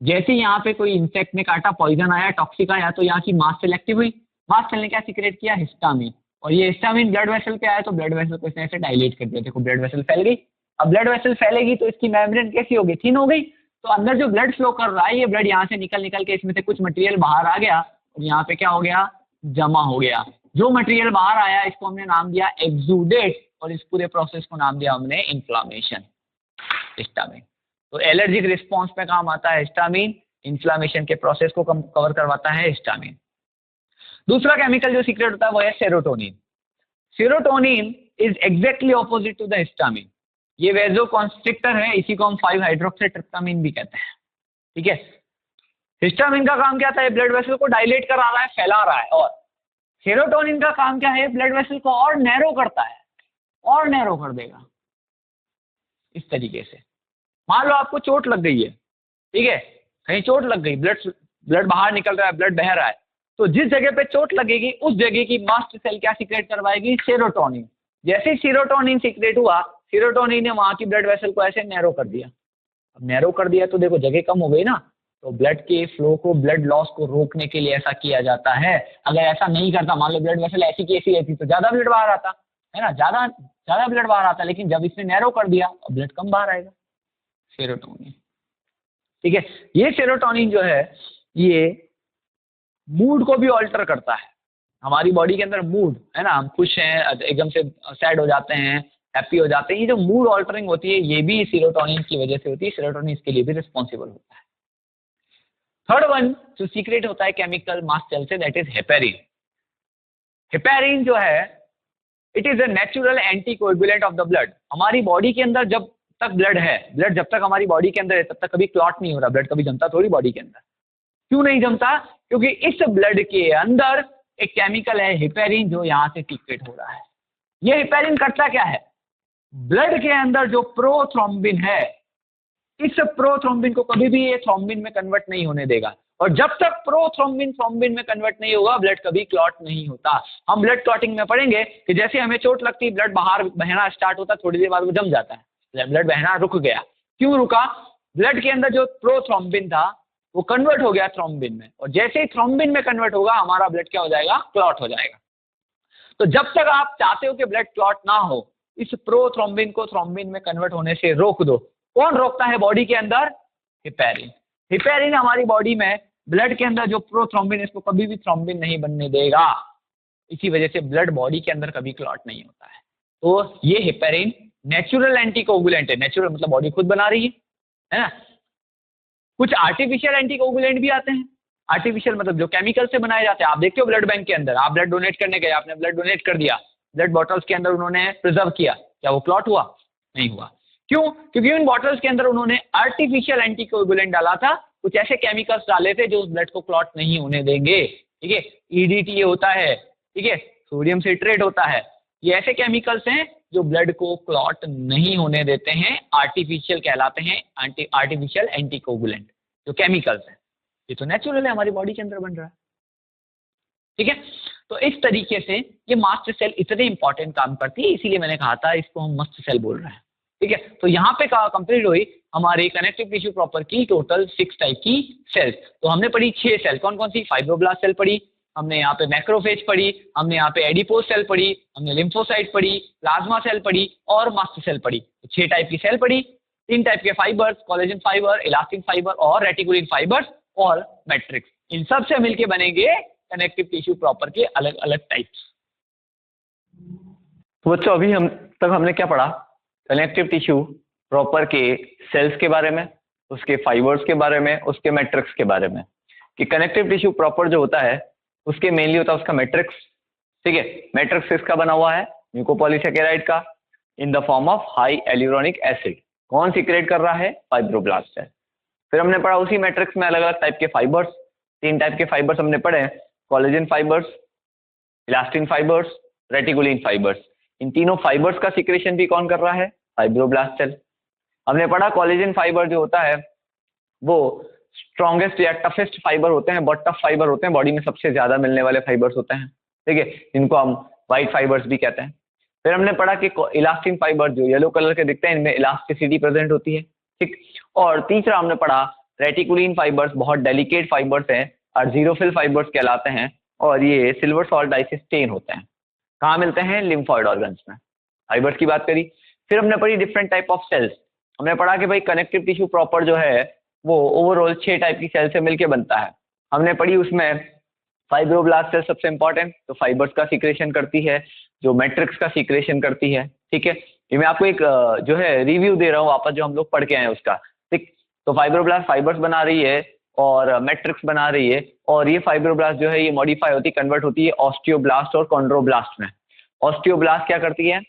जैसे यहाँ पे कोई इंसेक्ट ने काटा, पॉइजन आया, टॉक्सिक आया, तो यहाँ की मास्ट सेल एक्टिव हुई, मास्ट सेल ने क्या सीक्रेट किया, हिस्टामिन, और ये हिस्टामिन ब्लड वेसल पे आया तो ब्लड वेसल को इसने ऐसे डायलेट कर दिया। देखो ब्लड वेसल फैल गई। अब ब्लड वेसल फैलेगी तो इसकी मेम्ब्रेन कैसी होगी, थिन हो गई, तो अंदर जो ब्लड फ्लो कर रहा है, ये ब्लड यहाँ से निकल निकल के इसमें से कुछ मटेरियल बाहर आ गया, और यहाँ पे क्या हो गया, जमा हो गया। जो मटेरियल बाहर आया इसको हमने नाम दिया एक्सूडेट, और इस पूरे प्रोसेस को नाम दिया हमने इन्फ्लामेशन, हिस्टामिन। तो एलर्जिक रिस्पॉन्स में काम आता है हिस्टामिन, इन्फ्लामेशन के प्रोसेस को कवर करवाता है हिस्टामिन। दूसरा केमिकल जो सीक्रेट होता है वो है serotonin. Serotonin is exactly opposite to the histamine. ये वैसोकॉन्स्ट्रिक्टर है, इसी को हम 5-हाइड्रोक्सीट्रिप्टामिन भी कहते हैं। ठीक है, हिस्टामिन का काम क्या था, है ब्लड वेसल को डायलेट करा रहा है, फैला रहा है, और सेरोटोनिन का काम क्या है, ब्लड वेसल को और नैरो करता है, और नैरो कर देगा। इस तरीके से मान लो आपको चोट लग गई है, ठीक है, कहीं चोट लग गई, ब्लड बाहर निकल रहा है, ब्लड बह रहा है, तो जिस जगह पे चोट लगेगी उस जगह की मास्ट सेल क्या सीक्रेट करवाएगी, सेरोटोनिन। जैसे ही सेरोटोनिन सीक्रेट हुआ, सेरोटोनिन ने वहां की ब्लड वेसल को ऐसे नैरो कर दिया। अब नैरो कर दिया तो देखो जगह कम हो गई ना, तो ब्लड के फ्लो को, ब्लड लॉस को रोकने के लिए ऐसा किया जाता है। अगर ऐसा नहीं करता, मान लो ब्लड वेसल ऐसी की ऐसी रहती तो ज्यादा ब्लड बाहर आता है ना, ज्यादा ब्लड बाहर आता, लेकिन जब इसने नैरो कर दिया अब ब्लड कम बाहर आएगा, सेरोटोनिन। ठीक है, ये सेरोटोनिन जो है ये मूड को भी ऑल्टर करता है। हमारी बॉडी के अंदर मूड है ना, हम खुश हैं, एकदम से सैड हो जाते हैं, हैप्पी हो जाते हैं, ये जो मूड ऑल्टरिंग होती है ये भी सेरोटोनिन की वजह से होती है। सेरोटोनिन इसके लिए भी रिस्पॉन्सिबल होता है। थर्ड वन जो सीक्रेट होता है केमिकल मास्ट सेल से, दैट इज हेपेरिन। हेपेरिन जो है it is a natural anti coagulant of the blood. हमारी बॉडी के अंदर जब तक ब्लड है, ब्लड जब तक हमारी बॉडी के अंदर है, तब तक कभी क्लॉट नहीं हो रहा, ब्लड कभी जमता थोड़ी बॉडी के अंदर। क्यों नहीं जमता? क्योंकि इस ब्लड के अंदर एक केमिकल है हेपेरिन, जो यहाँ से सीक्रेट हो रहा है। ये हेपेरिन करता क्या है? ब्लड के अंदर जो प्रोथ्रोम्बिन है, इस प्रोथ्रोम्बिन को कभी भी ये थ्रोम्बिन में कन्वर्ट नहीं होने देगा, और जब तक प्रोथ्रोम्बिन थ्रोम्बिन में कन्वर्ट नहीं होगा, ब्लड कभी क्लॉट नहीं होता। हम ब्लड क्लॉटिंग में पढ़ेंगे कि जैसे हमें चोट लगती है, ब्लड बाहर बहना स्टार्ट होता है, थोड़ी देर बाद वो जम जाता है, ब्लड बहना रुक गया। क्यों रुका? ब्लड के अंदर जो प्रोथ्रोम्बिन था वो कन्वर्ट हो गया थ्रोम्बिन में, और जैसे ही थ्रोम्बिन में कन्वर्ट होगा, हमारा ब्लड क्या हो जाएगा? क्लॉट हो जाएगा। तो जब तक आप चाहते हो कि ब्लड क्लॉट ना हो, इस प्रोथ्रोम्बिन को थ्रोम्बिन में कन्वर्ट होने से रोक दो। कौन रोकता है बॉडी के अंदर? हेपेरिन। हेपेरिन हमारी बॉडी में ब्लड के अंदर जो प्रोथ्रोम्बिन, इसको कभी भी थ्रोम्बिन नहीं बनने देगा। इसी वजह से ब्लड बॉडी के अंदर कभी क्लॉट नहीं होता है। तो ये हेपेरिन नेचुरल एंटीकोगुलेंट है। नेचुरल मतलब बॉडी खुद बना रही है ना। कुछ आर्टिफिशियल एंटीकोगुलेंट भी आते हैं। आर्टिफिशियल मतलब जो केमिकल से बनाए जाते हैं। आप देखते हो ब्लड बैंक के अंदर, आप ब्लड डोनेट करने गए, आपने ब्लड डोनेट कर दिया, ब्लड बॉटल्स के अंदर उन्होंने प्रिजर्व किया, क्या वो क्लॉट हुआ? नहीं हुआ। क्यों? क्योंकि उन बॉटल्स के अंदर उन्होंने आर्टिफिशियल एंटीकोगुलेंट डाला था, कुछ ऐसे केमिकल्स डाले थे जो उस ब्लड को क्लॉट नहीं होने देंगे। ठीक है, ईडीटी होता है, ठीक है, सोडियम सिट्रेट होता है, ये ऐसे केमिकल्स हैं जो ब्लड को क्लॉट नहीं होने देते हैं, आर्टिफिशियल कहलाते हैं, आर्टिफिशियल एंटीकोगुलेंट जो केमिकल्स हैं। ये तो नेचुरल है, हमारी बॉडी के अंदर बन रहा है। ठीक है, तो इस तरीके से ये मास्ट सेल इतने इंपॉर्टेंट काम करती है, इसीलिए मैंने कहा था इसको हम मस्ट सेल बोल रहे हैं। ठीक है, तो यहाँ पे कंप्लीट हुई हमारी कनेक्टिव टिश्यू प्रॉपर की टोटल 6 टाइप की सेल्स। तो हमने पढ़ी 6 सेल, कौन कौन सी? फाइब्रोब्लास्ट सेल पढ़ी, हमने यहाँ पे मैक्रोफेज पढ़ी, हमने यहाँ पे एडिपोज सेल पढ़ी, हमने लिम्फोसाइट पढ़ी, प्लाज्मा सेल पढ़ी और मास्ट सेल पढ़ी। तो 6 टाइप की सेल पढ़ी, 3 टाइप के fibres, collagen fibre, elastin fibre और रेटिकुलिन फाइबर्स और मैट्रिक्स। इन सब से मिलके बनेंगे कनेक्टिव टिश्यू प्रॉपर के अलग अलग टाइप्स। तो बच्चों अभी हमने क्या पढ़ा? कनेक्टिव टिश्यू प्रॉपर के सेल्स के बारे में, उसके फाइबर्स के बारे में, उसके मैट्रिक्स के बारे में। कि कनेक्टिव टिश्यू प्रॉपर जो होता है उसके मेनली होता है उसका मैट्रिक्स। ठीक है, मैट्रिक्स किसका बना हुआ है? म्यूकोपॉलीसैकेराइड का, in the form of hyaluronic acid. कौन सीक्रेट कर रहा है? Fibroblast cell. फिर हमने पढ़ा उसी मैट्रिक्स में अलग अलग टाइप के फाइबर्स, 3 टाइप के फाइबर्स हमने पढ़े, collagen fibres, elastin fibres, reticulin fibres. इन तीनों फाइबर्स का सीक्रेशन भी कौन कर रहा है? Fibroblast cell. हमने पढ़ा कोलेजन फाइबर जो होता है वो स्ट्रॉन्गेस्ट या टफेस्ट फाइबर होते हैं, बहुत टफ फाइबर होते हैं, बॉडी में सबसे ज्यादा मिलने वाले फाइबर्स होते हैं। ठीक है, जिनको हम व्हाइट फाइबर्स भी कहते हैं। फिर हमने पढ़ा कि इलास्टिन फाइबर जो येलो कलर के दिखते हैं, इनमें इलास्टिसिटी प्रेजेंट होती है। ठीक, और तीसरा हमने पढ़ा रेटिकुलिन फाइबर्स बहुत डेलिकेट फाइबर्स हैं, अर्जीरोफिल फाइबर्स कहलाते हैं, और ये सिल्वर सॉल्ट डाई से स्टेन होते हैं। कहाँ मिलते हैं? लिम्फॉइड ऑर्गन्स में। फाइबर्स की बात करी। फिर हमने पढ़ी डिफरेंट टाइप ऑफ सेल्स। हमने पढ़ा कि भाई कनेक्टिव टिश्यू प्रॉपर जो है वो ओवरऑल 6 टाइप की सेल से मिलकर बनता है। हमने पढ़ी उसमें फाइब्रोब्लास्ट सेल सबसे इंपॉर्टेंट, तो फाइबर्स का सीक्रेशन करती है, जो मैट्रिक्स का सीक्रेशन करती है। ठीक है, ये मैं आपको एक जो है रिव्यू दे रहा हूँ वापस, जो हम लोग पढ़ के आए हैं उसका। ठीक, तो फाइब्रोब्लास्ट फाइबर्स बना रही है और मैट्रिक्स बना रही है, और ये फाइब्रोब्लास्ट जो है ये मॉडिफाई होती, कन्वर्ट होती है ऑस्टियोब्लास्ट और कॉन्ड्रोब्लास्ट में। ऑस्टियोब्लास्ट क्या करती है?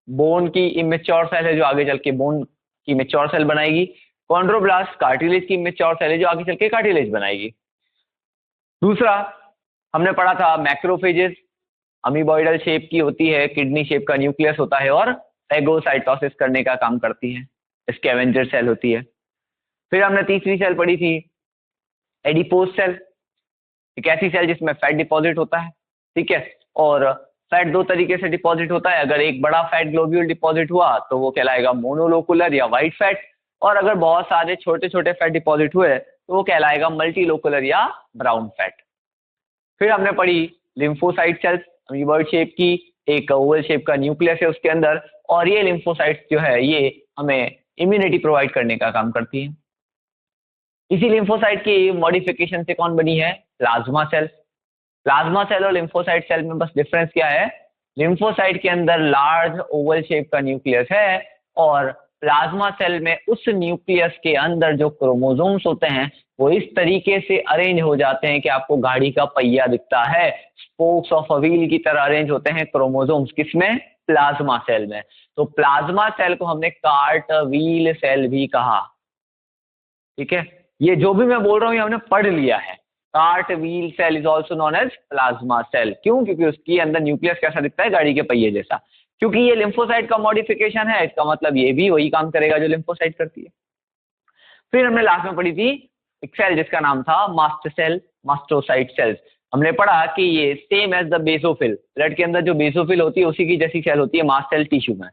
बोन की इमेच्योर सेल है जो आगे चल के बोन की मैच्योर सेल बनाएगी। कॉन्ड्रोब्लास्ट कार्टिलेज की मैच्योर सेल है जो आगे चल के कार्टिलेज बनाएगी। दूसरा हमने पढ़ा था मैक्रोफेजेस, अमीबॉइडल शेप की होती है, किडनी शेप का न्यूक्लियस होता है और फेगोसाइटोसिस करने का काम करती है, स्कैवेंजर सेल होती है। फिर हमने तीसरी सेल पढ़ी थी एडिपोज सेल, एक ऐसी सेल जिसमें फैट डिपॉजिट होता है। ठीक है, और फैट 2 तरीके से डिपॉजिट होता है। अगर एक बड़ा फैट ग्लोब्यूल डिपॉजिट हुआ तो वो कहलाएगा मोनोलोकुलर या व्हाइट फैट, और अगर बहुत सारे छोटे छोटे फैट डिपॉजिट हुए तो वो कहलाएगा मल्टीलोकुलर या ब्राउन फैट। फिर हमने पढ़ी लिम्फोसाइट सेल्स, अमीबॉइड शेप की, एक ओवल शेप का न्यूक्लियस है उसके अंदर, और ये लिम्फोसाइट्स जो है ये हमें इम्यूनिटी प्रोवाइड करने का काम करती है। इसी लिम्फोसाइट की मॉडिफिकेशन से कौन बनी है? Plasma cell. प्लाज्मा सेल और लिम्फोसाइट सेल में बस डिफरेंस क्या है? लिम्फोसाइट के अंदर लार्ज ओवल शेप का न्यूक्लियस है, और प्लाज्मा सेल में उस न्यूक्लियस के अंदर जो क्रोमोसोम्स होते हैं वो इस तरीके से अरेंज हो जाते हैं कि आपको गाड़ी का पहिया दिखता है, स्पोक्स ऑफ अ व्हील की तरह अरेंज होते हैं क्रोमोसोम्स। किसमें? प्लाज्मा सेल में। तो प्लाज्मा सेल को हमने कार्टवील सेल भी कहा, ठीक है। ये जो भी मैं बोल रहा हूँ ये हमने पढ़ लिया है। Cartwheel cell is also known as plasma cell. क्यों? क्योंकि उसकी अंदर न्यूक्लियस कैसा दिखता है, गाड़ी के पहिए जैसा। क्योंकि ये लिम्फोसाइट का मॉडिफिकेशन है, इसका मतलब ये भी वही काम करेगा जो लिम्फोसाइट करती है। फिर हमने लास्ट में पढ़ी थी एक सेल जिसका नाम था मास्ट सेल, मास्टोसाइट सेल्स। हमने पढ़ा कि ये same as the basophil, blood के अंदर जो बेसोफिल होती है उसी की जैसी सेल होती है मास्ट सेल टिश्यू में,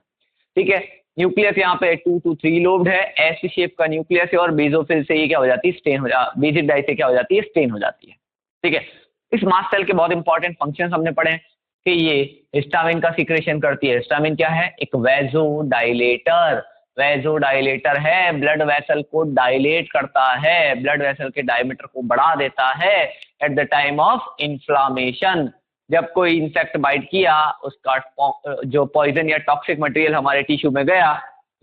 ठीक है। न्यूक्लियस यहाँ पे 2 to 3 लोब्ड है, एस शेप का न्यूक्लियस है, और बेसोफिल से ये क्या हो जाती है, स्टेन हो बेसिक डाई से क्या हो जाती है, स्टेन हो जाती है, ठीक है। इस मास्ट सेल के बहुत इंपॉर्टेंट फंक्शंस हमने पढ़े हैं कि ये हिस्टामिन का सीक्रेशन करती है। हिस्टामिन क्या है, एक वैसोडाइलेटर, वैसोडाइलेटर है, ब्लड वेसल को डायलेट करता है, ब्लड वेसल के डायमीटर को बढ़ा देता है eight the time of inflammation. जब कोई इंसेक्ट बाइट किया, उसका जो पॉइजन या टॉक्सिक मटेरियल हमारे टिश्यू में गया,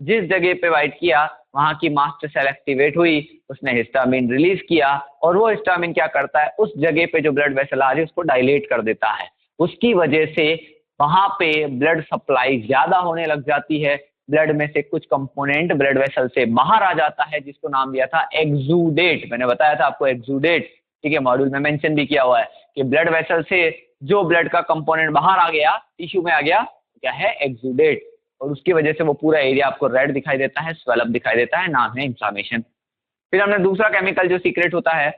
जिस जगह पे बाइट किया वहां की मास्ट सेल एक्टिवेट हुई, उसने हिस्टामिन रिलीज किया, और वो हिस्टामिन क्या करता है, उस जगह पे जो ब्लड वेसल आ रही है उसको डायलेट कर देता है। उसकी वजह से वहां पे ब्लड सप्लाई ज्यादा होने लग जाती है, ब्लड में से कुछ कंपोनेंट ब्लड वेसल से बाहर आ जाता है, जिसको नाम दिया था एक्सूडेट। मैंने बताया था आपको एक्सूडेट, ठीक है, मॉड्यूल में मेंशन भी किया हुआ है कि ब्लड वेसल से जो ब्लड का कंपोनेंट बाहर आ गया, टिश्यू में आ गया, क्या है, एक्सूडेट, और उसकी वजह से वो पूरा एरिया आपको रेड दिखाई देता है, स्वेलअप दिखाई देता है, नाम है इन्फ्लामेशन। फिर हमने दूसरा केमिकल जो सीक्रेट होता है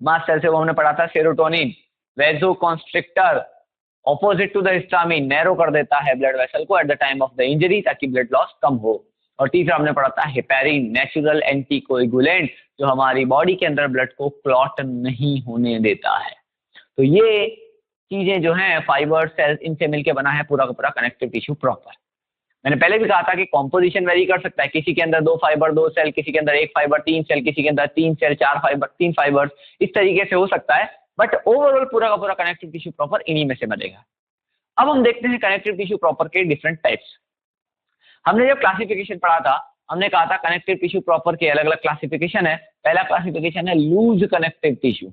मास्ट सेल से, वो हमने पढ़ा था serotonin, vasoconstrictor, opposite to the histamine, narrow कर देता है ब्लड वेसल को at the time of the injury, ताकि ब्लड लॉस कम हो। और तीसरा हमने पढ़ा था हेपेरिन, नेचुरल एंटीकोएगुलेंट, जो हमारी बॉडी के अंदर ब्लड को क्लॉट नहीं होने देता है। तो ये चीजें जो हैं फाइबर सेल्स, इनसे मिलकर बना है पूरा का पूरा कनेक्टिव टिश्यू प्रॉपर। मैंने पहले भी कहा था कि कॉम्पोजिशन वेरी कर सकता है, किसी के अंदर 2 फाइबर 2 सेल, किसी के अंदर 1 फाइबर 3 सेल, किसी के अंदर 3 सेल 4 फाइबर 3 फाइबर्स, इस तरीके से हो सकता है, बट ओवरऑल पूरा का पूरा कनेक्टिव टिश्यू प्रॉपर इन्हीं में से बनेगा। अब हम देखते हैं कनेक्टिव टिश्यू प्रॉपर के डिफरेंट टाइप्स। हमने जब क्लासिफिकेशन पढ़ा था, हमने कहा था कनेक्टिव टिश्यू प्रॉपर के अलग अलग क्लासिफिकेशन है। पहला क्लासिफिकेशन है लूज कनेक्टिव टिश्यू,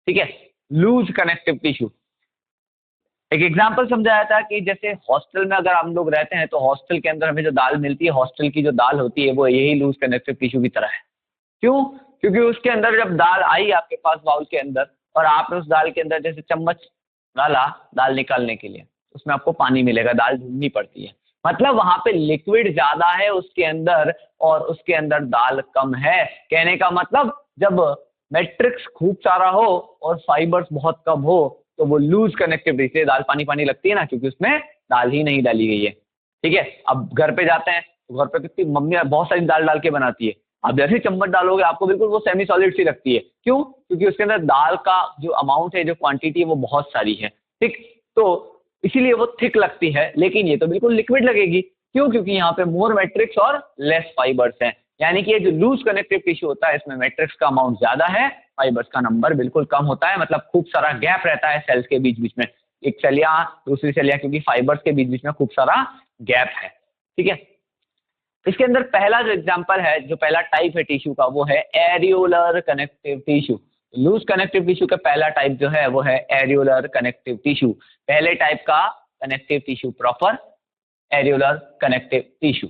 ठीक है, लूज कनेक्टिव टिश्यू। एक एग्जांपल समझाया था कि जैसे हॉस्टल में अगर हम लोग रहते हैं तो हॉस्टल के अंदर हमें जो दाल मिलती है, हॉस्टल की जो दाल होती है वो यही लूज कनेक्टिव टिश्यू की तरह है। क्यों? क्योंकि उसके अंदर जब दाल आई आपके पास बाउल के अंदर, और आपने उस दाल के अंदर जैसे चम्मच डाला दाल निकालने के लिए, उसमें आपको पानी मिलेगा, दाल ढूंढनी पड़ती है, मतलब वहां पे लिक्विड ज्यादा है उसके अंदर और उसके अंदर दाल कम है। कहने का मतलब जब मैट्रिक्स खूब सारा हो और फाइबर्स बहुत कम हो तो वो लूज कनेक्टिविटी से दाल पानी पानी लगती है ना, क्योंकि उसमें दाल ही नहीं डाली गई है, ठीक है। अब घर पे जाते हैं तो घर पे कितनी मम्मी बहुत सारी दाल डाल के बनाती है, आप जैसे चम्मच डालोगे आपको बिल्कुल वो सेमी सॉलिड सी लगती है। क्यों? क्योंकि उसके अंदर दाल का जो अमाउंट है, जो क्वांटिटी है, वो बहुत सारी है, ठीक, तो इसीलिए वो थिक लगती है। लेकिन ये तो बिल्कुल लिक्विड लगेगी। क्यों? क्योंकि यहाँ पे मोर मैट्रिक्स और लेस फाइबर्स हैं, यानी कि ये जो लूज कनेक्टिव टिश्यू होता है इसमें मैट्रिक्स का अमाउंट ज्यादा है, फाइबर्स का नंबर बिल्कुल कम होता है, मतलब खूब सारा गैप रहता है सेल्स के बीच बीच में, एक सेल यहाँ दूसरी सेल यहाँ, क्योंकि फाइबर्स के बीच बीच में खूब सारा गैप है, ठीक है। इसके अंदर पहला जो एग्जांपल है, जो पहला टाइप है टिश्यू का, वो है areolar connective tissue. Loose connective tissue का पहला टाइप जो है वो है एरियोलर कनेक्टिव टिश्यू। पहले टाइप का connective tissue proper areolar connective tissue.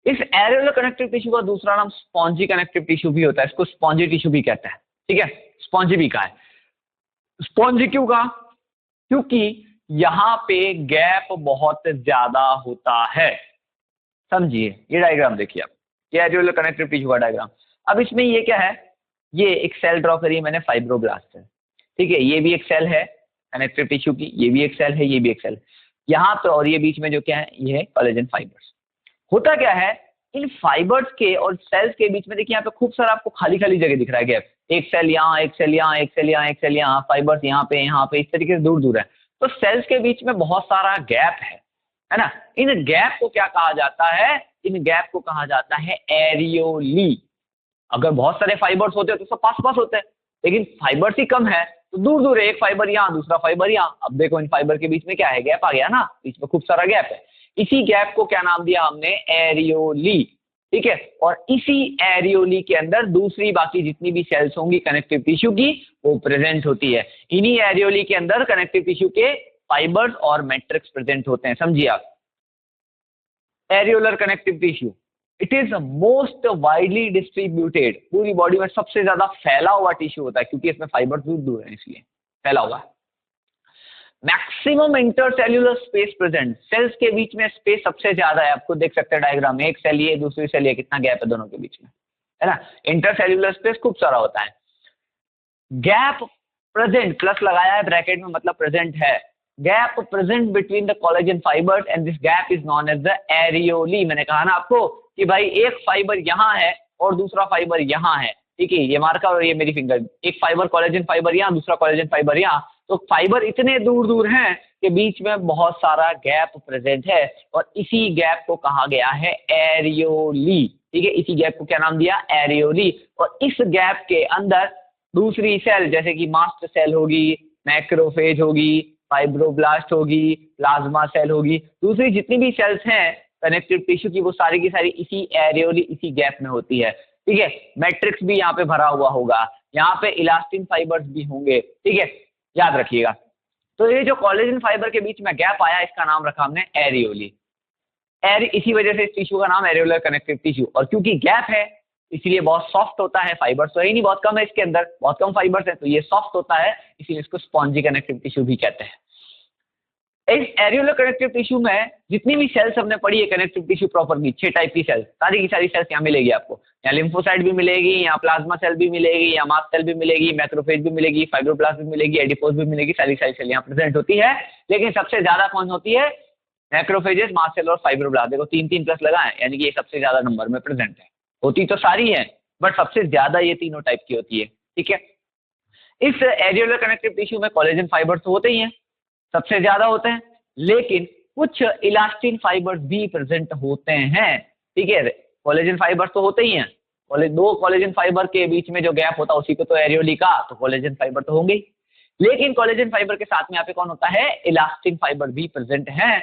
इस एरियोलर कनेक्टिव टिश्यू का दूसरा नाम स्पॉन्जी कनेक्टिव टिश्यू भी होता है, इसको स्पॉन्जी टिश्यू भी कहते हैं, ठीक है, स्पॉन्जी भी कहा है। स्पॉन्जी क्यों कहा? क्योंकि यहाँ पे गैप बहुत ज्यादा होता है। समझिए, ये डायग्राम देखिए आप, ये एरियोलर कनेक्टिव टिश्यू का डायग्राम। अब इसमें ये क्या है, ये एक सेल ड्रॉ करी है मैंने, फाइब्रोब्लास्ट है, ठीक है, ये भी एक सेल है कनेक्टिव टिश्यू की, ये भी एक सेल है, ये भी एक सेल है यहाँ पे, और ये बीच में जो क्या है, ये है कोलेजन फाइबर्स। होता क्या है, इन फाइबर्स के और सेल्स के बीच में देखिए यहाँ पे खूब सारा आपको खाली खाली जगह दिख रहा है, गैप, एक सेल यहाँ, एक सेल यहाँ, एक सेल यहाँ, एक सेल यहाँ, फाइबर्स यहाँ पे, इस तरीके से दूर दूर है। तो सेल्स के बीच में बहुत सारा गैप है ना। इन गैप को क्या कहा जाता है, इन गैप को कहा जाता है एरियोली। अगर बहुत सारे फाइबर्स होते तो सब पास पास होते हैं, लेकिन फाइबर्स ही कम है तो दूर दूर है, एक फाइबर यहाँ दूसरा फाइबर यहाँ। अब देखो इन फाइबर के बीच में क्या है, गैप आ गया ना, बीच में खूब सारा गैप है। इसी गैप को क्या नाम दिया हमने, एरियोली, ठीक है। और इसी एरियोली के अंदर दूसरी बाकी जितनी भी सेल्स होंगी कनेक्टिव टिश्यू की, वो प्रेजेंट होती है। इन्हीं एरियोली के अंदर कनेक्टिव टिश्यू के फाइबर्स और मैट्रिक्स प्रेजेंट होते हैं, समझिए आप। Areolar connective tissue, it is most widely distributed, पूरी बॉडी में सबसे ज्यादा फैला हुआ टिश्यू होता है, क्योंकि इसमें फाइबर दूर दूर है इसलिए फैला हुआ है। Maximum intercellular space present, cells के बीच में स्पेस सबसे ज्यादा है, आपको देख सकते हैं डायग्राम में, एक सेल ये दूसरी सेल ये, कितना गैप है दोनों के बीच में, है ना। इंटरसेल्यूलर स्पेस खूब सारा होता है। गैप प्रेजेंट, प्लस लगाया है ब्रैकेट में, मतलब प्रेजेंट है। Gap present between the collagen fibres and this gap is known as the areolae. मैंने कहा ना आपको कि भाई एक फाइबर यहाँ है और दूसरा फाइबर यहाँ है, ठीक है, ये मार्कर और ये मेरी फिंगर, एक फाइबर कोलेजन फाइबर यहाँ, दूसरा कोलेजन फाइबर यहाँ, तो फाइबर इतने दूर दूर हैं कि बीच में बहुत सारा गैप प्रेजेंट है, और इसी गैप को कहा गया है एरियोली, ठीक है, इसी गैप को क्या नाम दिया, एरियोली। और इस गैप के अंदर दूसरी सेल, जैसे कि मास्ट सेल होगी, मैक्रोफेज होगी, फाइब्रोब्लास्ट होगी, प्लाज्मा सेल होगी, दूसरी जितनी भी सेल्स हैं कनेक्टिव टिश्यू की, वो सारी की सारी इसी एरियोली, इसी गैप में होती है, ठीक है। मैट्रिक्स भी यहाँ पे भरा हुआ होगा, यहाँ पे इलास्टिन फाइबर्स भी होंगे, ठीक है, याद रखिएगा। तो ये जो कोलेजन फाइबर के बीच में गैप आया, इसका नाम रखा हमने एरियोली। इसी वजह से इस टिश्यू का नाम एरियोलर कनेक्टिव टिश्यू। और क्योंकि गैप है इसलिए बहुत सॉफ्ट होता है, फाइबर्स तो ही नहीं, बहुत कम है इसके अंदर, बहुत कम फाइबर्स है, तो ये सॉफ्ट होता है, इसीलिए इसको स्पॉन्जी कनेक्टिव टिश्यू भी कहते हैं। इस एरियोलर कनेक्टिव टिश्यू में जितनी भी सेल्स हमने पढ़ी है कनेक्टिव टिश्यू प्रॉपर की, 6 टाइप की सेल्स, सारी की सारी सेल्स यहाँ मिलेगी आपको। यहाँ लिम्फोसाइट भी मिलेगी, यहाँ प्लाज्मा सेल भी मिलेगी, यहाँ मास्ट सेल भी मिलेगी, मैक्रोफेज भी मिलेगी, फाइब्रोब्लास्ट भी मिलेगी, एडिपोज भी मिलेगी, सारी सारी सेल यहाँ प्रेजेंट होती है। लेकिन सबसे ज्यादा कौन होती है, मैक्रोफेजेस, मास्ट सेल और फाइब्रोब्लास्ट। देखो 3-3 प्लस लगा है, यानी कि ये सबसे ज्यादा नंबर में प्रेजेंट है। होती तो सारी है बट सबसे ज्यादा ये तीनों टाइप की होती है, ठीक है। इस एरियोलर कनेक्टिव टिश्यू में कोलेजन फाइबर्स तो होते ही हैं, सबसे ज्यादा होते हैं, लेकिन कुछ इलास्टिन फाइबर्स भी प्रेजेंट होते हैं, ठीक है। कोलेजन फाइबर्स तो होते ही हैं, दो कोलेजन फाइबर के बीच में जो गैप होता है उसी को तो एरियोली का, तो कोलेजन फाइबर तो होंगे ही। लेकिन कोलेजन फाइबर के साथ में यहाँ पे कौन होता है, इलास्टिन फाइबर भी प्रेजेंट हैं,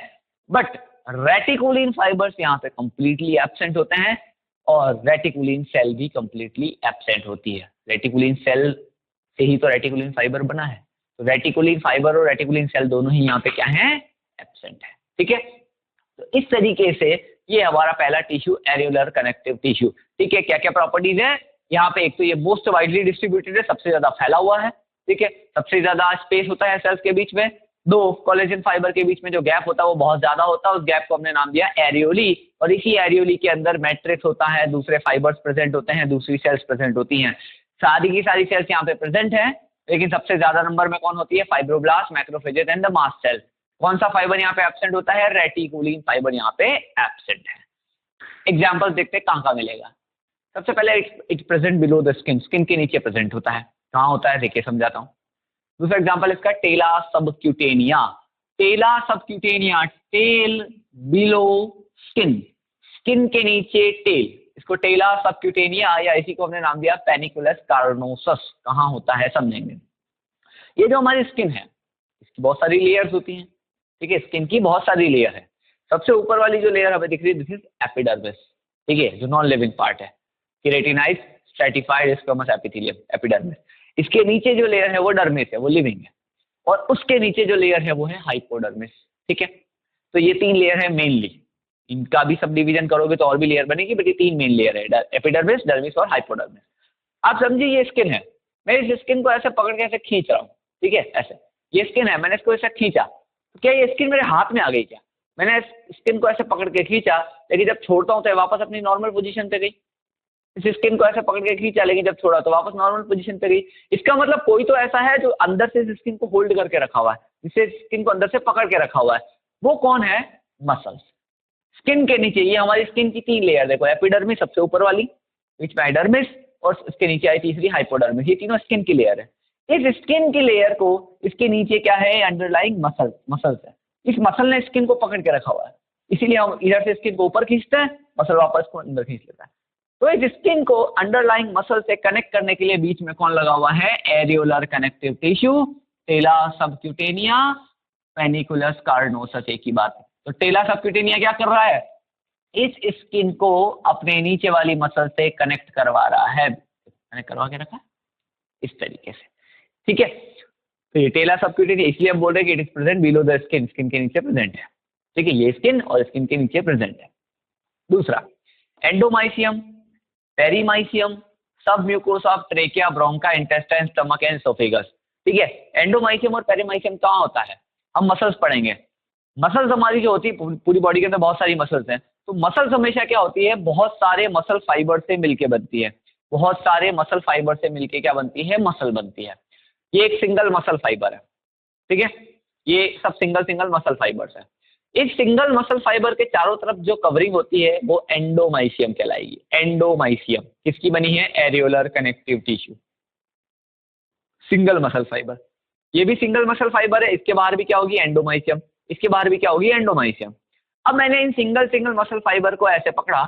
बट रेटिकुलिन फाइबर्स यहाँ पे कंप्लीटली एब्सेंट होते हैं, और रेटिकुलिन सेल भी कंप्लीटली एब्सेंट होती है। रेटिकुलिन सेल से ही तो रेटिकुलिन फाइबर बना है, तो रेटिकुलिन फाइबर और रेटिकुलिन सेल दोनों ही यहाँ पे क्या है, एब्सेंट है, ठीक है। तो इस तरीके से ये हमारा पहला टिश्यू एरियोलर कनेक्टिव टिश्यू, ठीक है। क्या क्या प्रॉपर्टीज है यहाँ पे, एक तो ये मोस्ट वाइडली डिस्ट्रीब्यूटेड है, सबसे ज्यादा फैला हुआ है, ठीक है, सबसे ज्यादा स्पेस होता है सेल्स के बीच में। दो, कोलेजन फाइबर के बीच में जो गैप होता है वो बहुत ज्यादा होता है, उस गैप को हमने नाम दिया एरियोली, और इसी एरियोली के अंदर मैट्रिक्स होता है, दूसरे फाइबर्स प्रेजेंट होते हैं, दूसरी सेल्स प्रेजेंट होती हैं, सारी की सारी सेल्स यहाँ पे प्रेजेंट है। लेकिन सबसे ज्यादा नंबर में कौन होती है, fibroblast, macrophages and the mast cell. कौन सा फाइबर यहाँ पे एब्सेंट होता है, रेटिकुलिन फाइबर यहाँ पे एब्सेंट है। एग्जाम्पल देखते हैं कहाँ कहाँ मिलेगा। सबसे पहले it present below the skin, skin के नीचे प्रेजेंट होता है, कहाँ होता है देखिए समझाता हूँ। दूसरा एग्जाम्पल इसका टेला सबक्यूटेनिया, टेला सबक्यूटेनिया, टेल बिलो स्किन, स्किन के नीचे टेल, इसको टेला सबक्यूटेनिया, या इसी को हमने नाम दिया पेनिकुलस कार्नोसस। कहाँ होता है समझेंगे। ये जो हमारी स्किन है इसकी बहुत सारी लेयर्स होती हैं, ठीक है, स्किन की बहुत सारी लेयर है। सबसे ऊपर वाली जो लेयर हमें दिख रही है दिस इज एपिडर्मिस, ठीक है, जो नॉन लिविंग पार्ट है, keratinised stratified squamous epithelium, epidermis. इसके नीचे जो लेयर है वो डर्मिस है, वो लिविंग है, और उसके नीचे जो लेयर है वो है हाइपोडर्मिस, ठीक है। तो ये 3 लेयर है मेनली, इनका भी सब डिवीजन करोगे तो और भी लेयर बनेगी, बट ये 3 मेन लेयर है, एपिडर्मिस, डर्मिस और हाइपोडर्मिस। आप समझिए ये स्किन है, मैं इस स्किन को ऐसे पकड़ के ऐसे खींच रहा हूँ, ठीक है, ऐसे ये स्किन है, मैंने इसको ऐसे खींचा, तो क्या ये स्किन मेरे हाथ में आ गई क्या, मैंने इस स्किन को ऐसे पकड़ के खींचा, लेकिन जब छोड़ता हूँ तो वापस अपनी नॉर्मल पोजीशन पे गई। इस स्किन को ऐसे पकड़ के खींचा, लेकिन जब छोड़ा तो वापस नॉर्मल पोजीशन पे गई। इसका मतलब कोई तो ऐसा है जो अंदर से इस स्किन को होल्ड करके रखा हुआ है, जिससे स्किन को अंदर से पकड़ के रखा हुआ है, वो कौन है, मसल्स। स्किन के नीचे ये हमारी स्किन की 3 लेयर देखो, एपिडर्मिस सबसे ऊपर वाली, बीच में एडर्मिस, और इसके नीचे आई तीसरी हाइपोडर्मिस, ये तीनों स्किन की लेयर है। इस स्किन की लेयर को, इसके नीचे क्या है, अंडरलाइंग मसल्स है, इस मसल ने स्किन को पकड़ के रखा हुआ है, इसीलिए हम इधर से स्किन को ऊपर खींचते हैं, मसल वापस को अंदर खींच लेता है। तो इस स्किन को अंडरलाइंग मसल से कनेक्ट करने के लिए बीच में कौन लगा हुआ है, एरियोलर कनेक्टिव टिश्यू, टेला सबक्यूटेनिया, पेनिकुलस कार्नोसस, एक ही बात है। तो टेला सबक्यूटेनिया क्या कर रहा है, इस स्किन को अपने नीचे वाली मसल से कनेक्ट करवा रहा है, कनेक्ट करवा के रखा इस तरीके से, ठीक है। तो ये टेला सबक्यूटेनियस इसलिए हम बोल रहे हैं कि it is present below the skin, skin के नीचे प्रेजेंट है, ठीक है, ये स्किन और स्किन के नीचे प्रेजेंट है। दूसरा एंडोमाइसियम, पेरीमाइसियम, सब mucosa of trachea, ब्रोंका, intestine, stomach and oesophagus, ठीक है। एंडोमाइसियम और पेरीमाइसियम कहाँ होता है, हम मसल्स पढ़ेंगे। मसल्स हमारी जो होती है पूरी बॉडी के अंदर बहुत सारी मसल्स हैं, तो मसल्स हमेशा क्या होती है, बहुत सारे मसल फाइबर से मिलके बनती है, बहुत सारे मसल फाइबर से मिलके क्या बनती है, मसल बनती है। ये एक सिंगल मसल फाइबर है, ठीक है, ये सब सिंगल सिंगल मसल फाइबर्स है। इस सिंगल मसल फाइबर के चारों तरफ जो कवरिंग होती है वो एंडोमाइसियम कहलाएगी। एंडोमाइसियम किसकी बनी है, areolar connective tissue, single muscle fibre, ये भी सिंगल मसल फाइबर है, इसके बाहर भी क्या होगी, एंडोमाइसियम, इसके बाहर भी क्या होगी, एंडोमाइसियम। अब मैंने in single single muscle fibre को ऐसे पकड़ा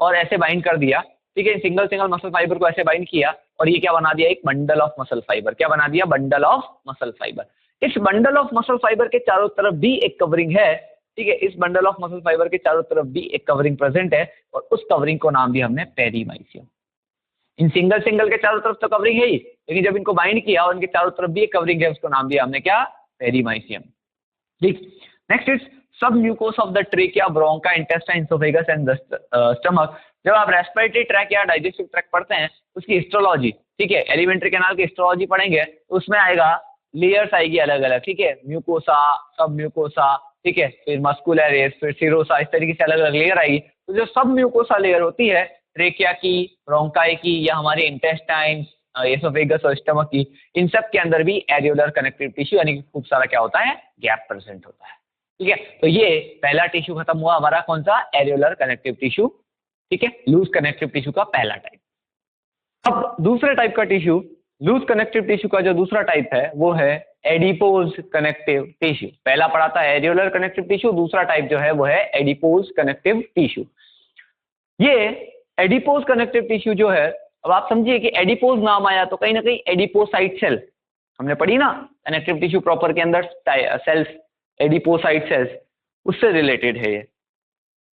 और ऐसे बाइंड कर दिया, ठीक है, सिंगल सिंगल मसल फाइबर को ऐसे बाइंड किया और ये क्या बना दिया, एक बंडल ऑफ मसल फाइबर। क्या बना दिया, बंडल ऑफ मसल फाइबर। इस बंडल ऑफ मसल फाइबर के चारों तरफ भी एक कवरिंग है, ठीक है, इस बंडल ऑफ मसल फाइबर के चारों तरफ भी एक कवरिंग प्रेजेंट है और उस कवरिंग को नाम दिया हमने पेरीमाइसियम। इन सिंगल सिंगल के चारों तरफ तो कवरिंग है ही, लेकिन जब इनको बाइंड किया और इनके चारों तरफ भी एक कवरिंग है, उसको नाम दिया हमने क्या, पेरीमाइसियम, ठीक। नेक्स्ट इज सब mucus of the trachea, ब्रोंका, intestine, oesophagus and stomach. जब आप रेस्पिरेटरी ट्रैक या डाइजेस्टिव ट्रैक पढ़ते हैं उसकी हिस्टोलॉजी, ठीक है, एलिमेंट्री कैनाल की हिस्टोलॉजी पढ़ेंगे तो उसमें आएगा, लेयर्स आएगी अलग अलग, ठीक है, म्यूकोसा, सब म्यूकोसा, ठीक है, फिर मस्कुलरिस, फिर सिरोसा, इस तरीके से अलग अलग लेयर आएगी। तो जो सब म्यूकोसा लेयर होती है ट्रेकिया की, ब्रोंकाई की या हमारे इंटेस्टाइन, एसोफेगस और स्टमक की, इन सब के अंदर भी एरियोलर कनेक्टिव टिश्यू यानी कि खूब सारा क्या होता है, गैप प्रेजेंट होता है, ठीक है। तो ये पहला टिश्यू खत्म हुआ हमारा, कौन सा, एरियोलर कनेक्टिव टिश्यू, ठीक है, लूज कनेक्टिव टिश्यू का पहला टाइप। अब दूसरे टाइप का टिश्यू, लूज कनेक्टिव टिश्यू का जो दूसरा टाइप है वो है एडिपोज कनेक्टिव टिश्यू। पहला पढ़ा था एरियोलर कनेक्टिव टिश्यू, दूसरा टाइप जो है वो है एडिपोज कनेक्टिव टिश्यू। ये एडिपोज कनेक्टिव टिश्यू जो है, अब आप समझिए कि एडिपोज नाम आया तो कहीं ना कहीं एडिपोसाइट सेल हमने पढ़ी ना, कनेक्टिव टिश्यू प्रॉपर के अंदर सेल्स, एडिपोसाइट सेल्स, उससे रिलेटेड है ये।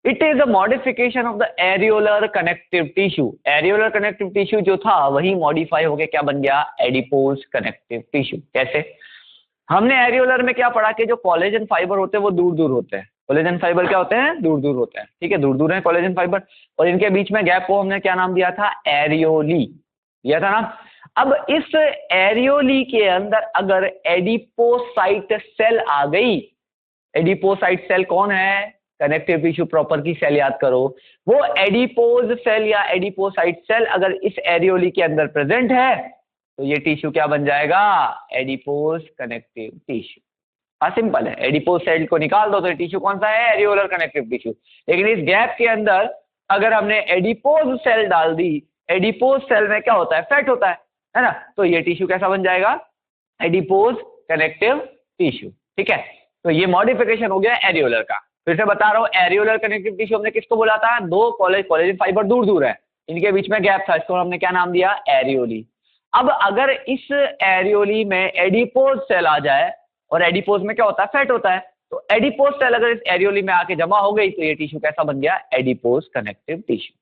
It is a modification of the areolar connective tissue. Areolar connective tissue जो था वही मॉडिफाई होके क्या बन गया, एडिपोज कनेक्टिव टिश्यू। कैसे, हमने एरियोलर में क्या पढ़ा कि जो कोलेजन फाइबर होते हैं वो दूर दूर होते हैं, कोलेजन फाइबर क्या होते हैं, दूर दूर होते हैं, ठीक है, दूर दूर है कोलेजन फाइबर, और इनके बीच में गैप को हमने क्या नाम दिया था, एरियोली दिया था ना। अब इस एरियोली के अंदर अगर एडिपोसाइट सेल आ गई, एडिपोसाइट सेल कौन है, कनेक्टिव टिश्यू प्रॉपर की सेल याद करो, वो एडिपोज सेल या एडिपोसाइट सेल अगर इस एरियोली के अंदर प्रेजेंट है तो ये टिश्यू क्या बन जाएगा, एडिपोज कनेक्टिव टिश्यू। हाँ सिंपल है, एडिपोज सेल को निकाल दो तो टिश्यू कौन सा है, एरियोलर कनेक्टिव टिश्यू। लेकिन इस गैप के अंदर अगर हमने एडिपोज सेल डाल दी, एडिपोज सेल में क्या होता है, फैट होता है ना, तो ये टिश्यू कैसा बन जाएगा, एडिपोज कनेक्टिव टिश्यू, ठीक है। तो ये मॉडिफिकेशन हो गया एरियोलर का। फिर से बता रहा हूं, एरियोलर कनेक्टिव टिश्यू हमने किसको बोला था, दो कोलेजन फाइबर दूर दूर है, इनके बीच में गैप था, इसको हमने क्या नाम दिया, एरियोली। अब अगर इस एरियोली में एडिपोज सेल आ जाए, और एडिपोज में क्या होता है, फैट होता है, तो एडिपोज सेल अगर इस एरियोली में आके जमा हो गई तो ये टिश्यू कैसा बन गया, एडिपोज कनेक्टिव टिश्यू,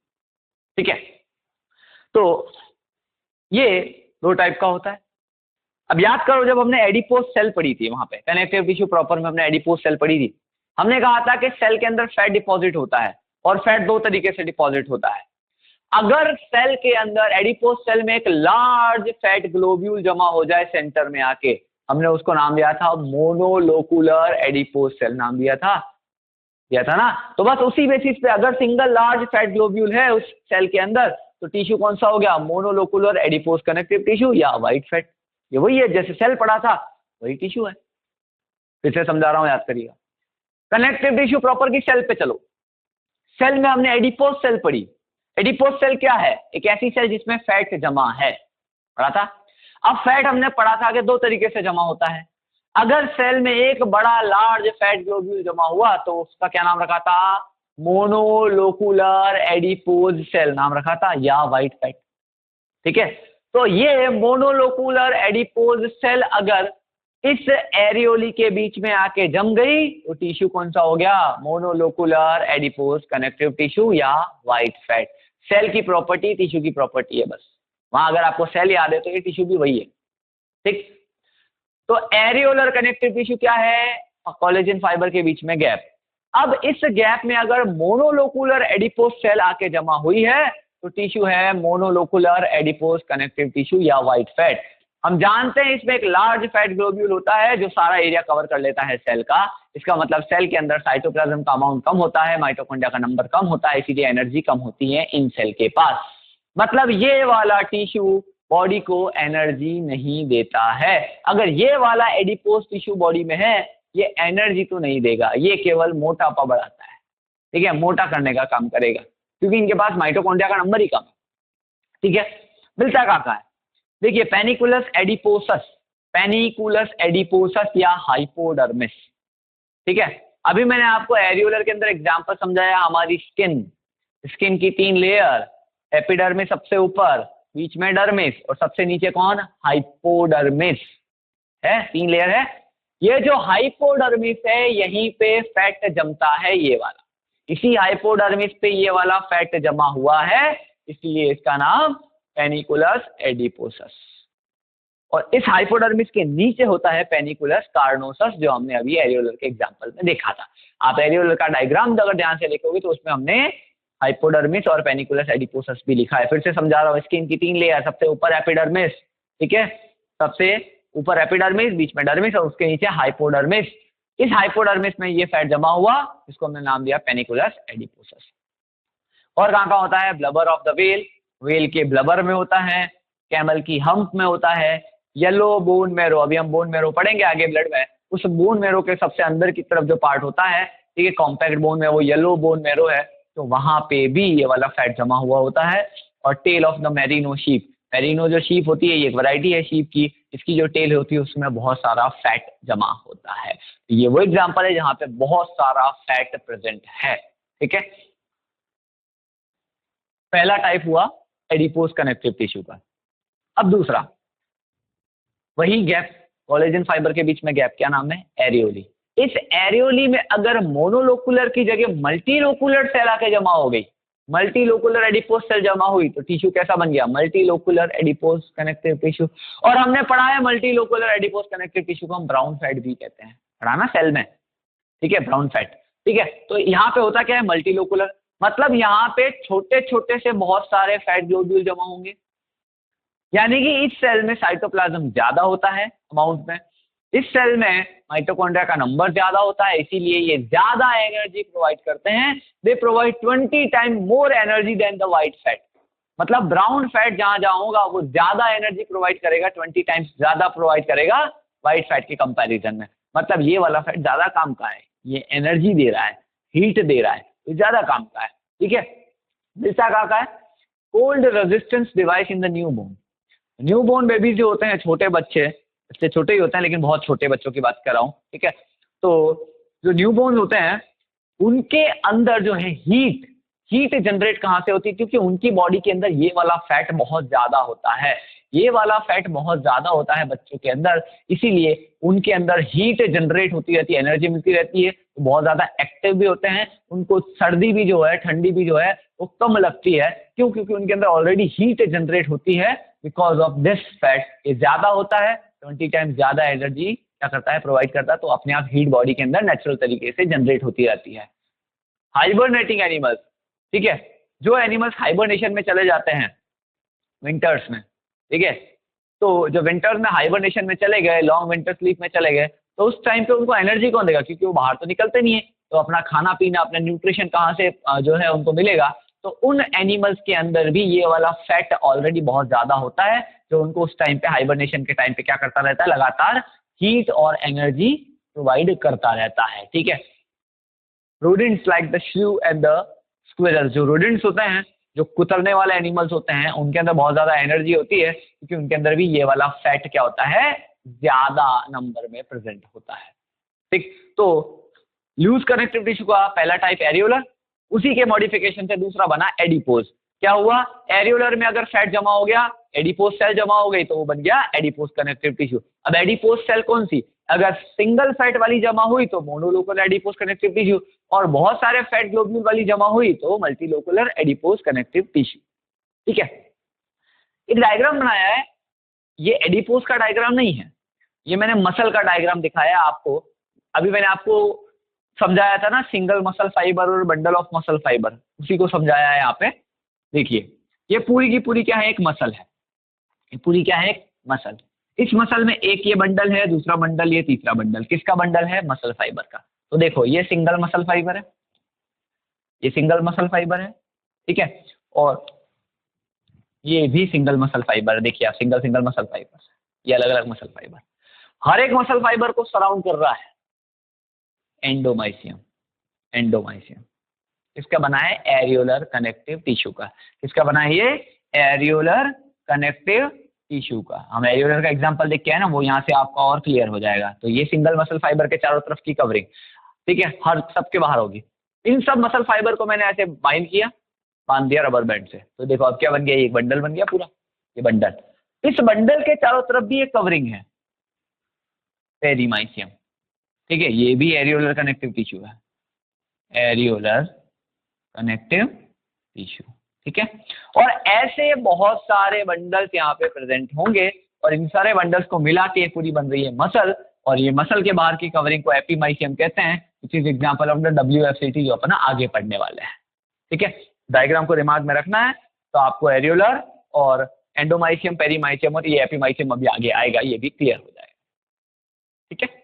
ठीक है। तो ये दो टाइप का होता है। अब याद करो जब हमने एडिपोज सेल पढ़ी थी, वहां पे कनेक्टिव टिश्यू प्रॉपर में हमने एडिपोज सेल पढ़ी थी, हमने कहा था कि सेल के अंदर फैट डिपॉजिट होता है और फैट दो तरीके से डिपॉजिट होता है। अगर सेल के अंदर एडिपोज सेल में एक लार्ज फैट ग्लोब्यूल जमा हो जाए सेंटर में आके, हमने उसको नाम दिया था मोनोलोकुलर एडिपोज सेल, नाम दिया था ना। तो बस उसी बेसिस पे अगर सिंगल लार्ज फैट ग्लोब्यूल है उस सेल के अंदर तो टिश्यू कौन सा हो गया, मोनोलोकुलर एडिपोज कनेक्टिव टिश्यू या व्हाइट फैट। ये वही है जैसे सेल पढ़ा था वही टिश्यू है। फिर से समझा रहा हूं, याद करिएगा। कनेक्टिव टिश्यू प्रॉपर की सेल पे चलो। सेल में हमने एडिपोज सेल पढ़ी। एडिपोज सेल क्या है, एक ऐसी सेल जिसमें फैट जमा है, पढ़ा था। अब फैट हमने पढ़ा था कि दो तरीके से जमा होता है। अगर सेल में एक बड़ा लार्ज फैट ग्लोब्यूल जमा हुआ तो उसका क्या नाम रखा था, मोनोलोकुलर एडिपोज सेल नाम रखा था, या व्हाइट फैट, ठीक है। तो ये मोनोलोकुलर एडिपोज सेल अगर इस एरियोली के बीच में आके जम गई तो टिश्यू कौन सा हो गया, मोनोलोकुलर एडिपोज कनेक्टिव टिश्यू या व्हाइट फैट। सेल की प्रॉपर्टी टिश्यू की प्रॉपर्टी है, बस वहां अगर आपको सेल याद है तो ये टिश्यू भी वही है, ठीक। तो एरियोलर कनेक्टिव टिश्यू क्या है? कोलेजन फाइबर के बीच में गैप। अब इस गैप में अगर मोनोलोकुलर एडिपोज सेल आके जमा हुई है तो टिश्यू है मोनोलोकुलर एडिपोज कनेक्टिव टिश्यू या व्हाइट फैट। हम जानते हैं इसमें एक लार्ज फैट ग्लोब्यूल होता है जो सारा एरिया कवर कर लेता है सेल का। इसका मतलब सेल के अंदर साइटोप्लाज्म का अमाउंट कम होता है, माइटोकॉन्ड्रिया का नंबर कम होता है, इसीलिए एनर्जी कम होती है इन सेल के पास। मतलब ये वाला टिश्यू बॉडी को एनर्जी नहीं देता है। अगर ये वाला एडिपोज टिश्यू बॉडी में है ये एनर्जी तो नहीं देगा, ये केवल मोटापा बढ़ाता है, ठीक है, मोटा करने का काम करेगा क्योंकि इनके पास माइटोकॉन्ड्रिया का नंबर ही कम है, ठीक है। मिलता कहाँ है? देखिए पेनिकुलस एडिपोसस, पेनिकुलस एडिपोसस या हाइपोडर्मिस, ठीक है। अभी मैंने आपको एरियोलर के अंदर एग्जांपल समझाया, हमारी स्किन, स्किन की 3 लेयर, एपिडर्मिस सबसे ऊपर, बीच में डर्मिस और सबसे नीचे कौन? हाइपोडर्मिस है, 3 लेयर है। ये जो हाइपोडर्मिस है यहीं पे फैट जमता है, ये वाला, इसी हाइपोडर्मिस पे ये वाला फैट जमा हुआ है, इसलिए इसका नाम पेनिकुलस एडिपोसस। और इस हाइपोडर्मिस के नीचे होता है पेनिकुलस कार्नोसस जो हमने अभी एरियोलर के एग्जांपल में देखा था। आप एरियोलर का डायग्राम अगर ध्यान से देखोगे तो उसमें हमने हाइपोडर्मिस और पेनिकुलस एडिपोसस भी लिखा है। फिर से समझा रहा हूँ, स्किन की 3 लेयर, सबसे ऊपर एपिडर्मिस, ठीक है, सबसे ऊपर एपिडर्मिस, बीच में डर्मिस और उसके नीचे हाइपोडर्मिस। इस हाइपोडर्मिस में ये फैट जमा हुआ, इसको हमने नाम दिया पेनिकुलस एडिपोसस। और कहाँ होता है? Blubber of the whale, whale के ब्लबर में होता है, कैमल की हम्प में होता है, येलो बोन मैरो, अभी हम बोन मैरो पढ़ेंगे आगे ब्लड में, उस बोन मैरो के सबसे अंदर की तरफ जो पार्ट होता है, ठीक है, कॉम्पैक्ट बोन में, वो येलो बोन मैरो है, तो वहां पे भी ये वाला फैट जमा हुआ होता है। और tail of the merino sheep, merino जो शीप होती है ये एक वैरायटी है शीप की, इसकी जो टेल होती है उसमें बहुत सारा फैट जमा होता है। ये वो एग्जांपल है जहां पे बहुत सारा फैट प्रेजेंट है, ठीक है। पहला टाइप हुआ एडिपोज कनेक्टिव टिश्यू का। अब दूसरा, वही गैप, कोलेजन फाइबर के बीच में गैप, क्या नाम है? एरियोली। इस एरियोली में अगर मोनोलोकुलर की जगह मल्टीलोकुलर सेल आके जमा हो गई, मल्टीलोकुलर एडिपोज सेल जमा हुई तो टिश्यू कैसा बन गया? मल्टीलोकुलर एडिपोज कनेक्टिव टिश्यू। और हमने पढ़ा है मल्टीलोकुलर एडिपोज कनेक्टिव टिश्यू को हम ब्राउन फैट भी कहते हैं, पढ़ा ना सेल में, ठीक है, ब्राउन फैट, ठीक है। तो यहाँ पे होता क्या है? मल्टीलोकुलर, मतलब यहाँ पे छोटे छोटे से बहुत सारे फैट ग्लोब्यूल जमा होंगे, यानी कि इस सेल में साइटोप्लाज्म ज्यादा होता है अमाउंट में, इस सेल में माइटोकॉन्ड्रिया का नंबर ज्यादा होता है, इसीलिए ये ज्यादा एनर्जी प्रोवाइड करते हैं। They provide 20 time more energy than the white fat. मतलब ब्राउन फैट जहां जहां होगा वो ज्यादा एनर्जी प्रोवाइड करेगा, 20 टाइम्स ज्यादा प्रोवाइड करेगा व्हाइट फैट के कंपैरिजन में। मतलब ये वाला फैट ज्यादा काम का है, ये एनर्जी दे रहा है, हीट दे रहा है, ये ज्यादा काम का है, ठीक है। दूसरा का है cold resistance device in the newborn. Newborn babies जो होते हैं, छोटे बच्चे, इससे छोटे ही होते हैं लेकिन बहुत छोटे बच्चों की बात कर रहा हूँ, ठीक है। तो जो न्यू बोर्न होते हैं उनके अंदर जो है हीट जनरेट कहाँ से होती है? क्योंकि उनकी बॉडी के अंदर ये वाला फैट बहुत ज्यादा होता है, ये वाला फैट बहुत ज्यादा होता है बच्चों के अंदर, इसीलिए उनके अंदर हीट जनरेट होती रहती है, एनर्जी मिलती रहती है, तो बहुत ज्यादा एक्टिव भी होते हैं। उनको सर्दी भी जो है, ठंडी भी जो है वो कम लगती है। क्यों? क्योंकि उनके अंदर ऑलरेडी हीट जनरेट होती है। बिकॉज ऑफ दिस फैट ये ज्यादा होता है, 20 टाइम्स ज्यादा एनर्जी क्या करता है? प्रोवाइड करता है, तो अपने आप हीट बॉडी के अंदर नेचुरल तरीके से जनरेट होती रहती है। हाइबरनेटिंग एनिमल्स, ठीक है, जो एनिमल्स हाइबरनेशन में चले जाते हैं विंटर्स में, ठीक है, तो जो विंटर्स में हाइबरनेशन में चले गए, लॉन्ग विंटर स्लीप में चले गए, तो उस टाइम पे उनको एनर्जी कौन देगा? क्योंकि वो बाहर तो निकलते नहीं है, तो अपना खाना पीना, अपना न्यूट्रिशन कहाँ से जो है उनको मिलेगा? तो उन एनिमल्स के अंदर भी ये वाला फैट ऑलरेडी बहुत ज्यादा होता है, जो उनको उस टाइम पे हाइबरनेशन के टाइम पे क्या करता रहता है? लगातार हीट और एनर्जी प्रोवाइड करता रहता है, ठीक है। रोडेंट्स लाइक द श्रू एंड द स्क्विरल, जो रोडेंट्स होते हैं, जो कुतरने वाले एनिमल्स होते हैं, उनके अंदर बहुत ज्यादा एनर्जी होती है क्योंकि उनके अंदर भी ये वाला फैट क्या होता है? ज्यादा नंबर में प्रेजेंट होता है, ठीक। तो लूज कनेक्टिव टिश्यू का पहला टाइप एरियोलर, उसी के मॉडिफिकेशन से दूसरा बना एडिपोज। क्या हुआ? एरियोलर में अगर फैट जमा हो गया, एडिपोज सेल जमा हो गई, तो वो बन गया एडिपोज कनेक्टिव टिश्यू। अब एडिपोज सेल कौन सी? अगर सिंगल फैट वाली जमा हुई तो मोनोलोकुलर एडिपोज कनेक्टिव टिश्यू, और बहुत सारे फैट ग्लोब्यूल वाली जमा हुई तो मल्टीलोकुलर एडिपोज कनेक्टिव टिश्यू, ठीक है। एक डायग्राम बनाया है, ये एडिपोज का डायग्राम नहीं है, ये मैंने मसल का डायग्राम दिखाया आपको। अभी मैंने आपको समझाया था ना सिंगल मसल फाइबर और बंडल ऑफ मसल फाइबर, उसी को समझाया है यहाँ पे। देखिए ये पूरी की पूरी क्या है, एक मसल है, ये पूरी क्या है, एक मसल। इस मसल में एक ये बंडल है, दूसरा बंडल, ये तीसरा बंडल, किसका बंडल है, मसल फाइबर का। तो देखो ये सिंगल मसल फाइबर है, ये सिंगल मसल फाइबर है, ठीक है, और ये भी सिंगल मसल फाइबर है। देखिए आप सिंगल सिंगल मसल फाइबर, ये अलग अलग मसल फाइबर। हर एक मसल फाइबर को सराउंड कर रहा है एंडोमाइसियम। एंडोमाइसियम किसका बना है, एरियोलर कनेक्टिव टिश्यू का। किसका बना है ये, एरियोलर कनेक्टिव टिश्यू का। हम एरियोलर का एग्जांपल देख के आए ना, वो यहाँ से आपका और क्लियर हो जाएगा। तो ये सिंगल मसल फाइबर के चारों तरफ की कवरिंग, ठीक है, हर सबके बाहर होगी। इन सब मसल फाइबर को मैंने ऐसे बाइंड किया, बांध दिया रबर बैंड से। तो देखो अब क्या बन गया, एक बंडल बन गया पूरा, ये बंडल। इस बंडल के चारों तरफ भी एक कवरिंग है, पेरीमाइसियम, ठीक है, ये भी एरियोलर कनेक्टिव टिश्यू है, एरियोलर कनेक्टिव टिश्यू, ठीक है। और ऐसे बहुत सारे बंडल्स यहाँ पे प्रेजेंट होंगे, और इन सारे बंडल्स को मिला के पूरी बन रही है मसल। और ये मसल के बाहर की कवरिंग को एपीमाइसियम कहते हैं, which is example of the WFCT जो अपना आगे पढ़ने वाले हैं, ठीक है। डायग्राम को दिमाग में रखना है, तो आपको एरियोलर और एंडोमाइसियम, पेरीमाइसियम और ये एपीमाइसियम अभी आगे आएगा, ये भी क्लियर हो जाएगा, ठीक है।